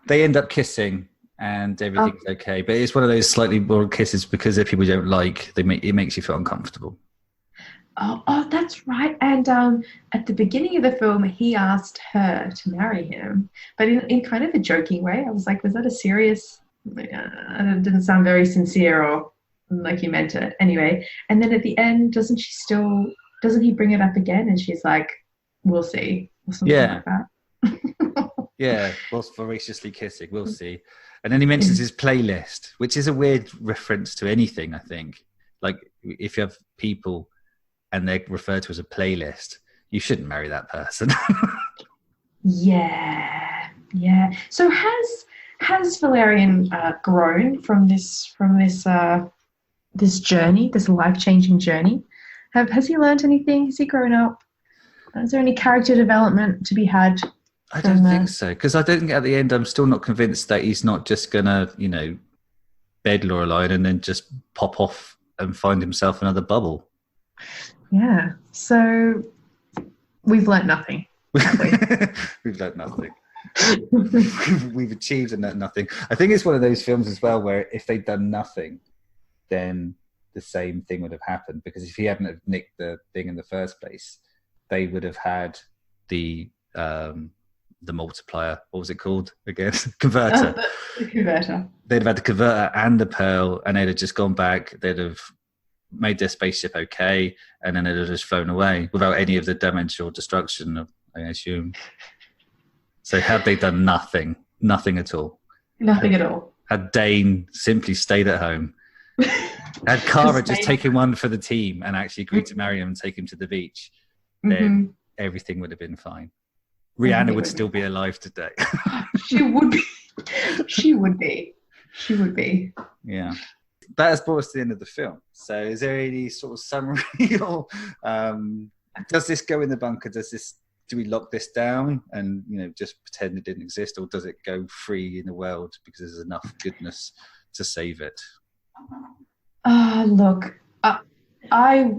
They end up kissing, and everything's okay. But it's one of those slightly more kisses because if people don't like, it makes you feel uncomfortable. Oh, that's right. And at the beginning of the film, he asked her to marry him, but in kind of a joking way. I was like, was that a serious? It didn't sound very sincere or like you meant it. Anyway, and then at the end, doesn't he bring it up again? And she's like, we'll see. Or something like that. Yeah, whilst voraciously kissing, we'll see. And then he mentions his playlist, which is a weird reference to anything, I think. Like, if you have people and they're referred to as a playlist, you shouldn't marry that person. Yeah. So has Valerian grown from this journey, this life-changing journey? Has he learned anything? Has he grown up? Is there any character development to be had? I don't think so, because I don't think at the end I'm still not convinced that he's not just gonna, bed Lorelai and then just pop off and find himself another bubble. Yeah. So we've learnt nothing. We've learnt nothing. We've achieved and learnt nothing. I think it's one of those films as well where if they'd done nothing, then the same thing would have happened. Because if he hadn't have nicked the thing in the first place, they would have had the multiplier. What was it called again? Converter. The converter. They'd have had the converter and the pearl, and they'd have just gone back. They'd have made their spaceship okay, and then they'd have just flown away without any of the damage or destruction, I assume. So had they done nothing at all. Nothing at all. Had Dane simply stayed at home. Had Cara just taken one for the team and actually agreed to marry him and take him to the beach, then everything would have been fine. Rihanna would still be alive today. She would be. She would be. Yeah. That has brought us to the end of the film. So is there any sort of summary or does this go in the bunker? Do we lock this down and just pretend it didn't exist, or does it go free in the world because there's enough goodness to save it? Look, I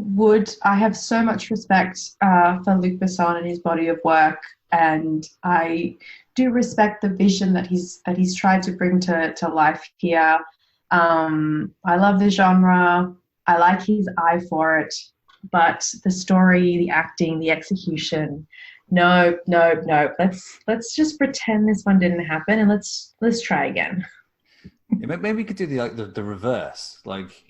have so much respect for Luc Besson and his body of work, and I do respect the vision that he's tried to bring to life here. I love the genre. I like his eye for it, but the story, the acting, the execution, no. Let's just pretend this one didn't happen, and let's try again. Yeah, maybe we could do the reverse, like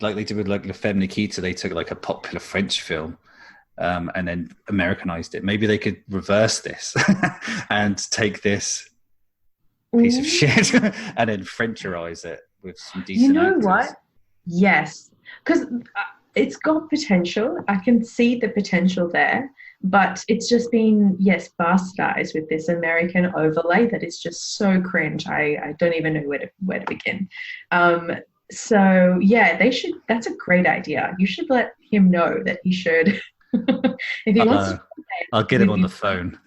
like they did with like Le Femme Nikita. They took like a popular French film and then Americanized it. Maybe they could reverse this and take this piece of shit and then Frencherize it with some decent You know actors. what? Yes, because it's got potential. I can see the potential there, but it's just been, bastardized with this American overlay that is just so cringe. I don't even know where to begin. So yeah, they should. That's a great idea. You should let him know that he should. If he wants to, I'll get him on the phone.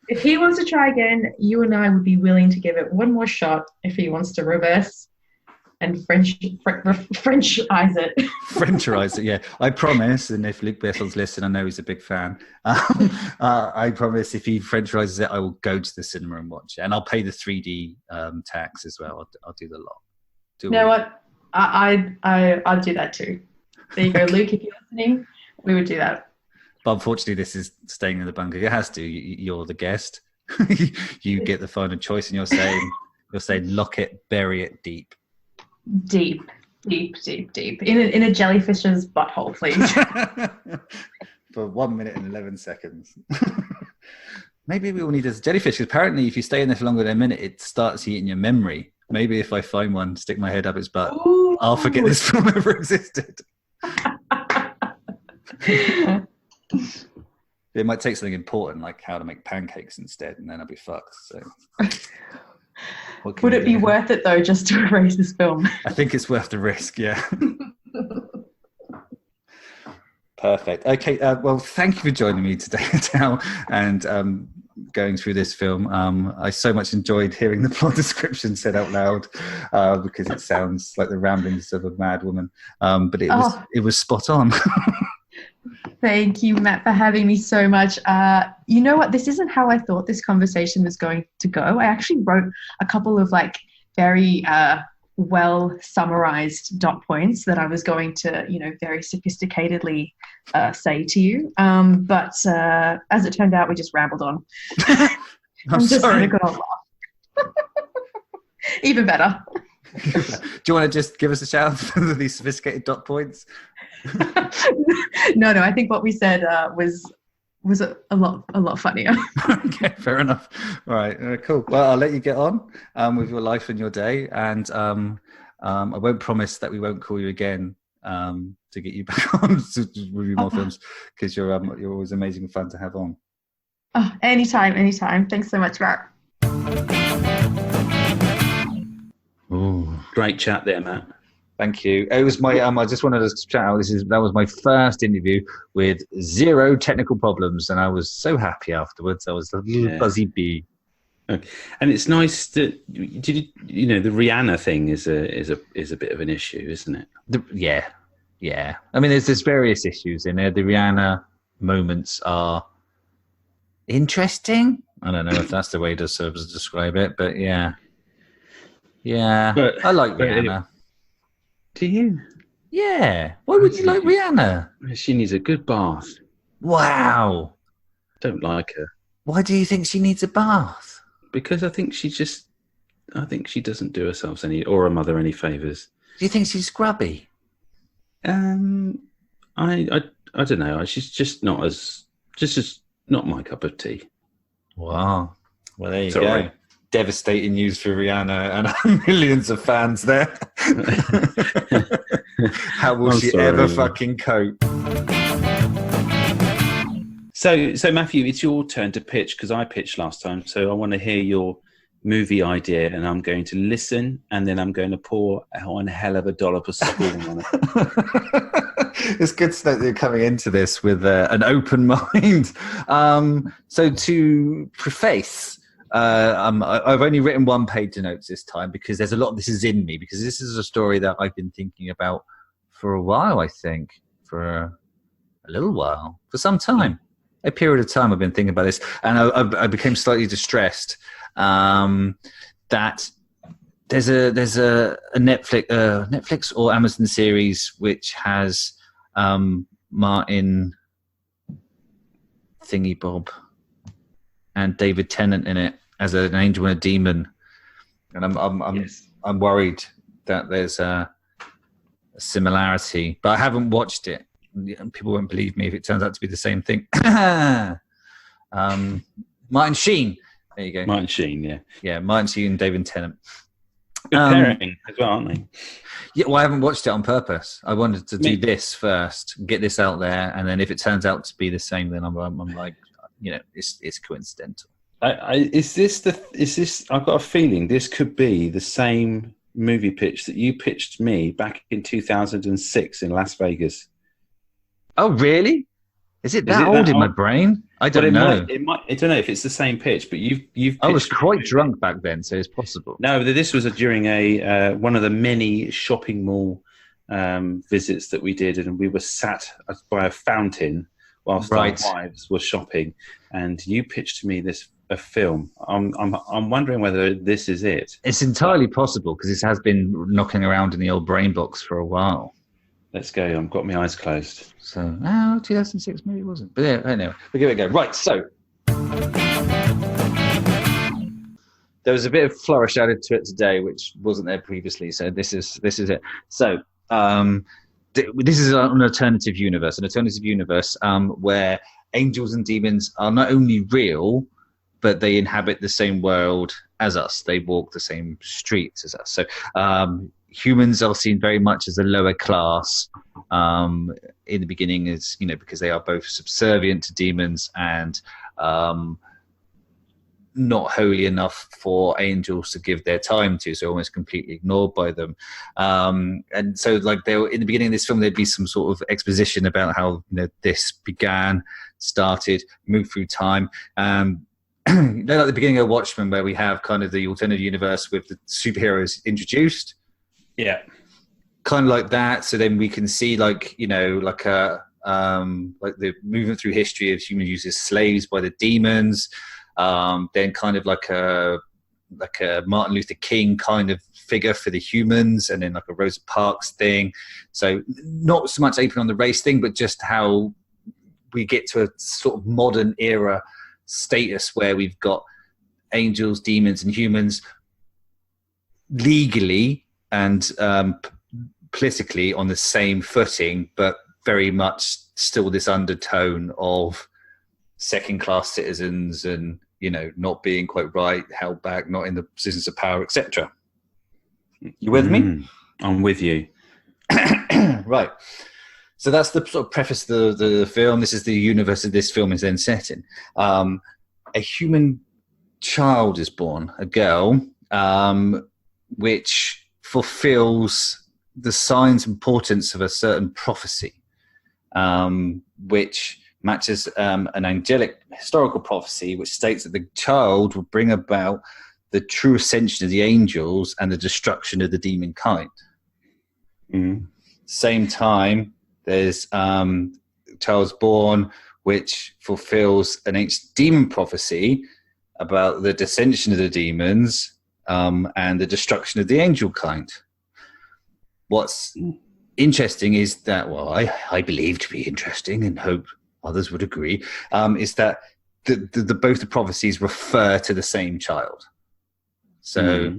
if he wants to try again, you and I would be willing to give it one more shot if he wants to reverse and Frenchize it. Frencherize it, yeah. I promise, and if Luc Besson's listening, I know he's a big fan. I promise if he Frencherizes it, I will go to the cinema and watch it. And I'll pay the 3D tax as well. I'll do the lot. You know what? I'd do that too. There you go, Luke, if you're listening, we would do that. But unfortunately, this is staying in the bunker. It has to. You're the guest. You get the final choice, and you're saying lock it, bury it deep. Deep. In a jellyfish's butthole, please. For 1 minute and 11 seconds. Maybe we all need this jellyfish. Apparently, if you stay in there for longer than a minute, it starts eating your memory. Maybe if I find one, stick my head up its butt, Ooh. I'll forget this film ever existed. It might take something important, like how to make pancakes instead, and then I'll be fucked. So, would it be worth it though, just to erase this film? I think it's worth the risk. Yeah. Perfect. Okay. Well, thank you for joining me today, Adelle, and going through this film. I so much enjoyed hearing the plot description said out loud because it sounds like the ramblings of a mad woman. But it was spot on. Thank you, Matt, for having me so much. You know what? This isn't how I thought this conversation was going to go. I actually wrote a couple of very well summarized dot points that I was going to, very sophisticatedly say to you. But as it turned out, we just rambled on. I'm just sorry. Good old laugh. Even better. Do you want to just give us a shout out for these sophisticated dot points? No. I think what we said was a lot funnier. Okay, fair enough. All right, cool. Well, I'll let you get on with your life and your day, and I won't promise that we won't call you again to get you back on to review more films, because you're always amazing and fun to have on. Oh, anytime. Thanks so much, Matt. Oh, great chat there, Matt. Thank you. It was my. I just wanted to shout out. That was my first interview with zero technical problems, and I was so happy afterwards. I was a little buzzy bee. Okay. And it's nice that the Rihanna thing is a bit of an issue, isn't it? Yeah. I mean, there's various issues in there. The Rihanna moments are interesting. I don't know if that's the way to sort of describe it, but yeah. But I like Rihanna. Do you? Yeah. Why would you like Rihanna? She needs a good bath. Wow. Don't like her. Why do you think she needs a bath? Because I think she doesn't do herself or her mother any favours. Do you think she's scrubby? I don't know. She's just not my cup of tea. Wow. Well, there you Sorry. go. Devastating news for Rihanna and millions of fans there. How will she ever fucking cope? So Matthew, it's your turn to pitch, because I pitched last time. So I want to hear your movie idea, and I'm going to listen, and then I'm going to pour one hell of a dollop of scorn on it. It's good to know that you're coming into this with an open mind. So to preface, I've only written one page of notes this time, because there's a lot of this is in me, because this is a story that I've been thinking about for a while, I think, for a little while, for some time. A period of time I've been thinking about this, and I became slightly distressed that there's a Netflix or Amazon series which has Martin Thingy Bob and David Tennant in it as an angel and a demon, and I'm worried that there's similarity, but I haven't watched it. People won't believe me if it turns out to be the same thing. Martin Sheen. There you go. Martin Sheen, Yeah, Martin Sheen and David Tennant. good pairing as well, aren't they? Yeah, well, I haven't watched it on purpose. I wanted to do this first, get this out there, and then if it turns out to be the same, then I'm like, it's coincidental. Is this? I've got a feeling this could be the same movie pitch that you pitched me back in 2006 in Las Vegas. Oh, really? Is it that old in my brain? I don't know. It might. I don't know if it's the same pitch, but you've. I was quite drunk back then, so it's possible. No, this was during one of the many shopping mall visits that we did, and we were sat by a fountain whilst our wives were shopping, and you pitched to me a film. I'm wondering whether this is it. It's entirely possible because this has been knocking around in the old brain box for a while. Let's go. I've got my eyes closed. So, 2006 maybe it wasn't. But yeah, anyway, we'll give it a go. Right, so there was a bit of flourish added to it today, which wasn't there previously. So this is it. So this is an alternative universe where angels and demons are not only real, but they inhabit the same world as us. They walk the same streets as us. So humans are seen very much as a lower class in the beginning, as because they are both subservient to demons and not holy enough for angels to give their time to, so almost completely ignored by them. And so, like, in the beginning of this film, there'd be some sort of exposition about how this started, moved through time. Like the beginning of Watchmen, where we have kind of the alternative universe with the superheroes introduced. Yeah, kind of like that. So then we can see, like like the movement through history of human use as slaves by the demons. Then kind of like a Martin Luther King kind of figure for the humans, and then like a Rosa Parks thing. So not so much aping on the race thing, but just how we get to a sort of modern era status where we've got angels, demons, and humans legally and politically on the same footing, but very much still this undertone of second-class citizens and not being quite right, held back, not in the positions of power, etc. You with me? I'm with you. Right. So that's the sort of preface of the film. This is the universe that this film is then set in. A human child is born, a girl, which fulfills the signs and importance of a certain prophecy, which matches an angelic historical prophecy, which states that the child will bring about the true ascension of the angels and the destruction of the demon kind. Same time, there's child's born, which fulfills an ancient demon prophecy about the dissension of the demons and the destruction of the angel kind. What's interesting is that, well, I believe to be interesting and hope others would agree, is that both the prophecies refer to the same child. So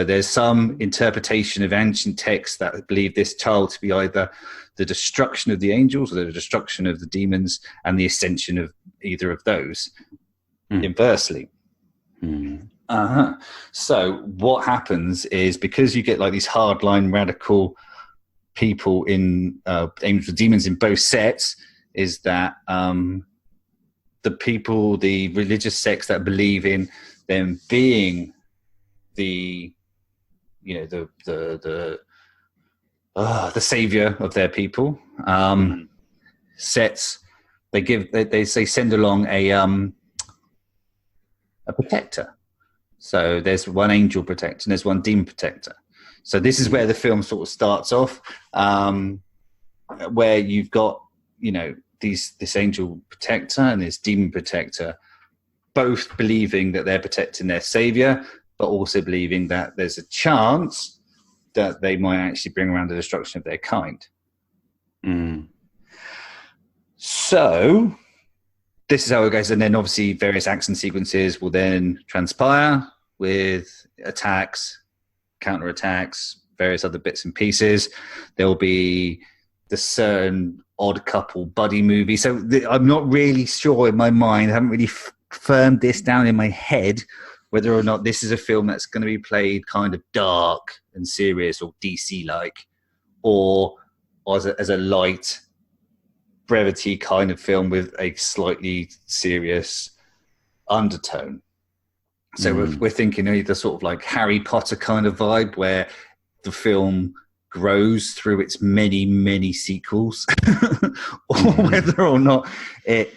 there's some interpretation of ancient texts that believe this child to be either the destruction of the angels or the destruction of the demons and the ascension of either of those inversely. So what happens is, because you get like these hardline radical people in Angels and Demons in both sets, is that the religious sects that believe in them being the savior of their people, sets they send along a protector. So there's one angel protector and there's one demon protector. So this is where the film sort of starts off, where you've got this angel protector and this demon protector, both believing that they're protecting their savior, but also believing that there's a chance that they might actually bring around the destruction of their kind. So this is how it goes. And then obviously various action sequences will then transpire with attacks, counterattacks, various other bits and pieces. There'll be the certain odd couple buddy movie. So I'm not really sure in my mind. I haven't really firmed this down in my head whether or not this is a film that's going to be played kind of dark and serious or DC-like, or as a light brevity kind of film with a slightly serious undertone. So we're thinking either sort of like Harry Potter kind of vibe, where the film grows through its many, many sequels, or whether or not it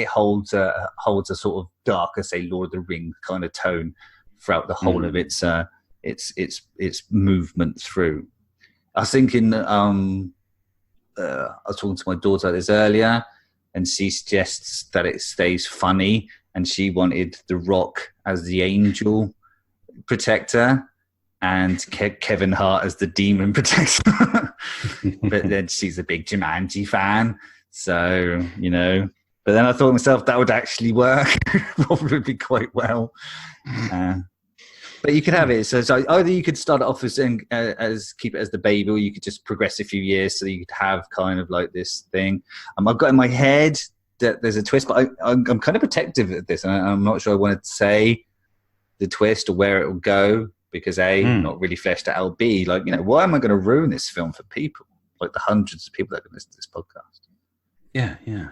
holds a sort of darker, say, Lord of the Rings kind of tone throughout the whole of its movement through. I was thinking, I was talking to my daughter about this earlier, and she suggests that it stays funny, and she wanted The Rock as the angel protector and Kevin Hart as the demon protector. But then she's a big Jumanji fan, so, you know. But then I thought to myself, that would actually work. Probably be quite well. But you could have it. So either you could start it off as keep it as the baby, or you could just progress a few years so you could have kind of like this thing. I've got in my head that there's a twist, but I'm kind of protective of this, and I'm not sure I want to say the twist or where it will go, because not really fleshed out. B, like, you know, why am I going to ruin this film for people, like the hundreds of people that can listen to this podcast? Yeah.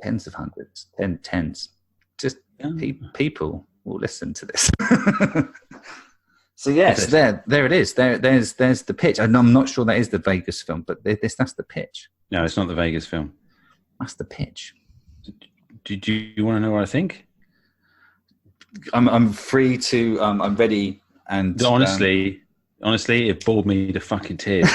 Tens of hundreds, tens. Just people will listen to this. So yes, there it is. There's the pitch. I'm not sure that is the Vegas film, but that's the pitch. No, it's not the Vegas film. That's the pitch. Did you want to know what I think? I'm free to. I'm ready. And honestly, it bored me to fucking tears.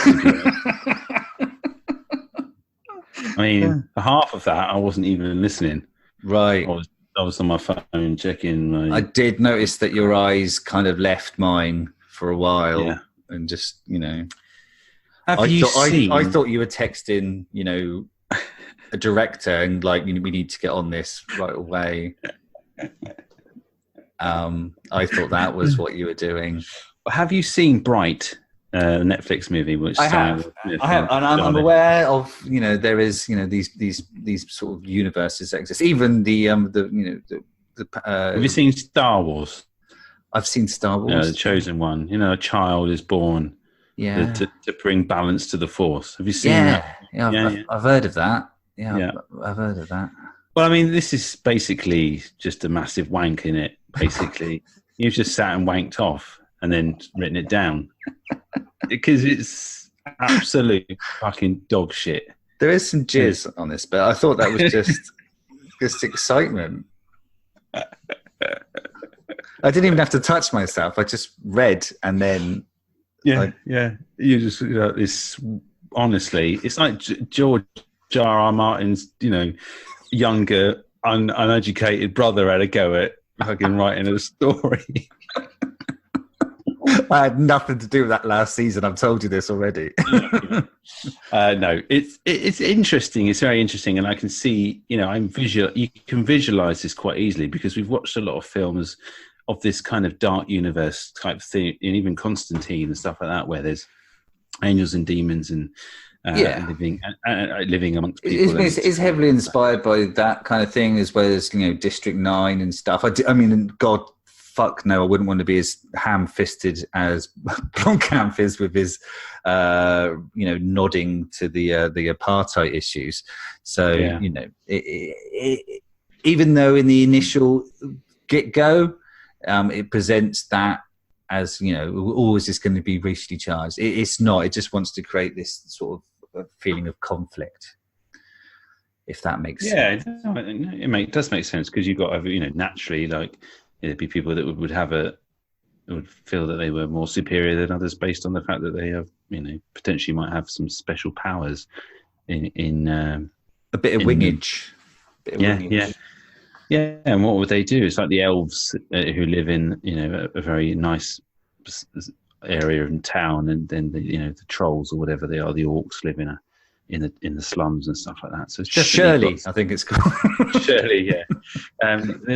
I mean, for half of that, I wasn't even listening. Right. I was on my phone checking. I did notice that your eyes kind of left mine for a while, and just, you know. I thought you were texting, you know, a director and like, you know, we need to get on this right away. I thought that was what you were doing. Have you seen Bright, Netflix movie? Which I have, and I'm aware of, you know, there is, you know, these sort of universes that exist. Even the have you seen Star Wars? I've seen Star Wars. The Chosen One. You know, a child is born. Yeah. To bring balance to the Force. Have you seen that? Yeah, I've heard of that. Yeah. I've heard of that. Well, I mean, this is basically just a massive wank in it. Basically, you've just sat and wanked off and then written it down because it's absolute fucking dog shit. There is some jizz on this, but I thought that was just excitement. I didn't even have to touch myself. I just read and then. Yeah. You just, you know, this. Honestly, it's like George R.R. Martin's, you know, younger, uneducated brother had a go at fucking writing a story. I had nothing to do with that last season. I've told you this already. No, it's interesting. It's very interesting, and I can see, you know, you can visualize this quite easily because we've watched a lot of films of this kind of dark universe type thing, and even Constantine and stuff like that, where there's angels and demons and living amongst people. It's heavily inspired by that kind of thing, as well as, you know, District 9 and stuff. I mean, God, fuck no, I wouldn't want to be as ham-fisted as Blomkamp is with his, you know, nodding to the apartheid issues. So, you know, even though in the initial get-go, it presents that as, you know, always is going to be racially charged. It's not. It just wants to create this sort of feeling of conflict, if that makes sense. Yeah, it does make sense, because you've got, you know, naturally, like, there'd be people that would feel that they were more superior than others based on the fact that they have, you know, potentially might have some special powers in a bit of wingage. Yeah, and what would they do? It's like the elves who live in, you know, a very nice area in town, and then the trolls or whatever they are, the orcs live in the slums and stuff like that. So it's Shirley, I think it's called. Shirley, yeah.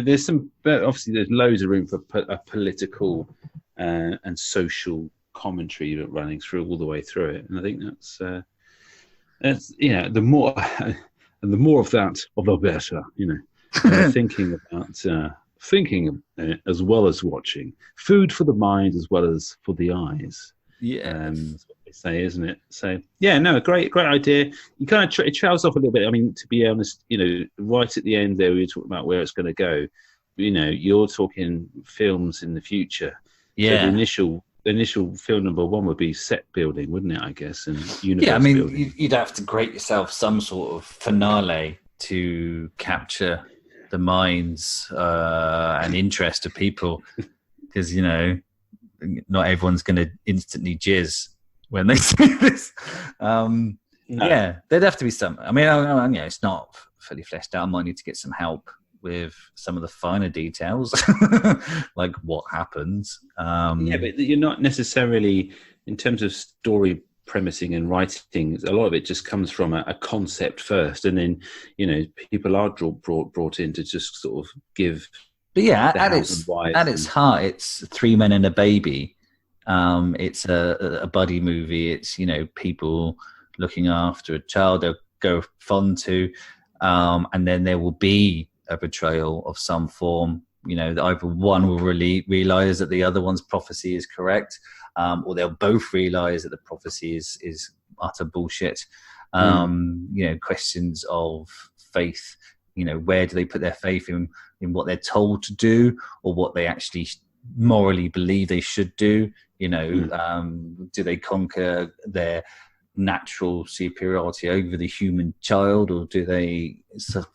There's some, but obviously there's loads of room for a political and social commentary running through all the way through it. And I think that's the more and the more of that, the better. Thinking as well as watching, food for the mind as well as for the eyes. That's what they say, isn't it? So a great idea. You kind of it trails off a little bit. I mean, to be honest, right at the end there, we were talking about where it's going to go. You're talking films in the future. Yeah. So the initial film number one would be set building, wouldn't it? I guess, and universe building. You'd have to create yourself some sort of finale to capture the minds and interest of people, because not everyone's going to instantly jizz when they see this. Yeah, there'd have to be some. I mean, it's not fully fleshed out. I might need to get some help with some of the finer details, like what happens. But you're not necessarily, in terms of story premising and writing, a lot of it just comes from a concept first, and then people are brought in to just sort of give. But yeah, at its heart, it's three men and a baby. It's a buddy movie. It's people looking after a child they'll go fond to, and then there will be a betrayal of some form. That either one will really realize that the other one's prophecy is correct, or they'll both realize that the prophecy is utter bullshit. Questions of faith. Where do they put their faith in what they're told to do, or what they actually morally believe they should do? Do they conquer their natural superiority over the human child, or do they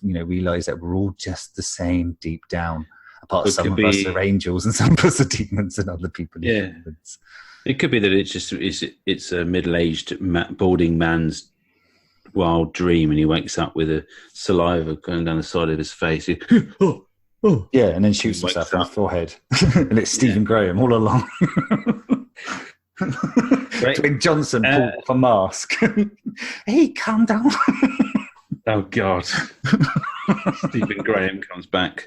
realize that we're all just the same deep down, apart from some of us are angels and some of us are demons and other people are humans. It could be that it's a middle-aged balding man's wild dream, and he wakes up with a saliva going down the side of his face. And then shoots himself in the forehead. And it's Stephen Graham all along. Dwayne Johnson pulled off a mask. Hey, calm down. Oh God. Stephen Graham comes back.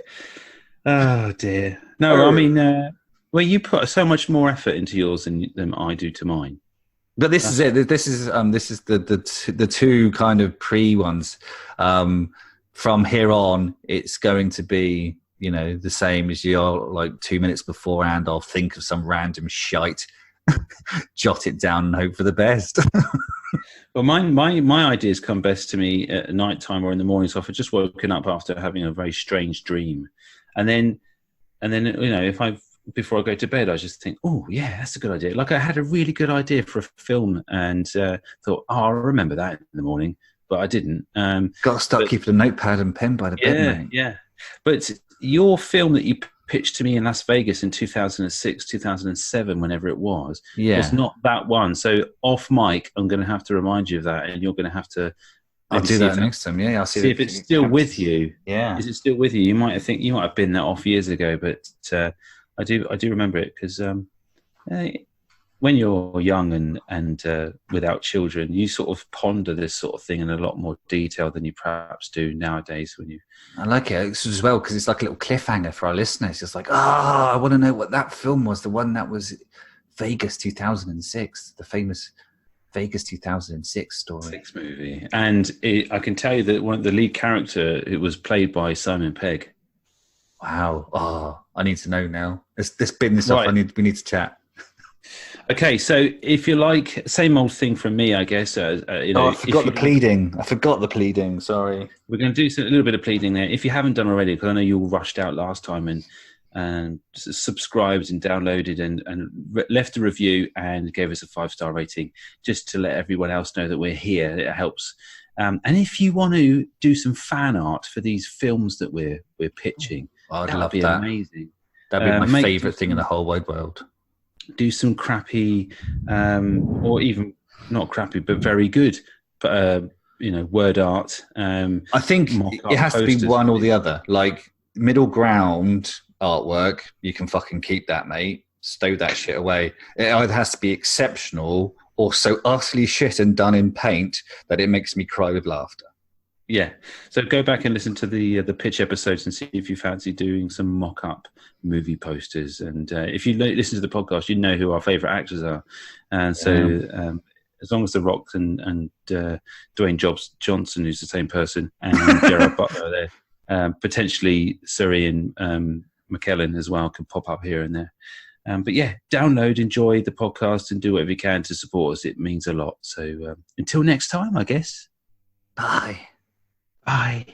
Oh dear. No, I mean, you put so much more effort into yours than I do to mine. But this is it. This is the two kind of pre ones. From here on, it's going to be the same as you're like 2 minutes beforehand. I'll think of some random shite, jot it down, and hope for the best. Well, my ideas come best to me at night time or in the morning. So if I've just woken up after having a very strange dream, and then before I go to bed, I just think, oh yeah, that's a good idea. Like I had a really good idea for a film, and thought, I'll remember that in the morning, but I didn't. Got to start keeping a notepad and pen by the bed, mate. Yeah. But your film that you pitched to me in Las Vegas in 2006, 2007, whenever it was not that one. So off mic, I'm going to have to remind you of that, and you're going to have to. I'll do that next time. Yeah, I'll see if it's still with you. Yeah, is it still with you? You might have been that off years ago, but I do remember it because when you're young and without children, you sort of ponder this sort of thing in a lot more detail than you perhaps do nowadays. I like it as well because it's like a little cliffhanger for our listeners. It's like, I want to know what that film was. The one that was Vegas 2006, the famous Vegas 2006 story. 6 movie, and I can tell you that the lead character, it was played by Simon Pegg. Wow! Oh, I need to know now. Let's bin this off. We need to chat. Okay, so if you like, same old thing from me, I guess. I forgot the pleading. I forgot the pleading. Sorry. We're going to do a little bit of pleading there. If you haven't done already, because I know you all rushed out last time and subscribed and downloaded and left a review and gave us a 5-star rating, just to let everyone else know that we're here. It helps. And if you want to do some fan art for these films that we're pitching, I'd love be that. Amazing. That'd be my favourite thing in the whole wide world. Do some crappy, or even not crappy, but very good, word art. I think it has to be one or the other. Like middle ground artwork, you can fucking keep that, mate. Stow that shit away. It either has to be exceptional or so utterly shit and done in paint that it makes me cry with laughter. Yeah. So go back and listen to the pitch episodes and see if you fancy doing some mock-up movie posters. And if you listen to the podcast, you know who our favourite actors are. And so as long as The Rock and Dwayne Johnson, who's the same person, and Gerard Butler are there, potentially Surrey and McKellen as well can pop up here and there. But yeah, download, enjoy the podcast, and do whatever you can to support us. It means a lot. So until next time, I guess. Bye. Bye.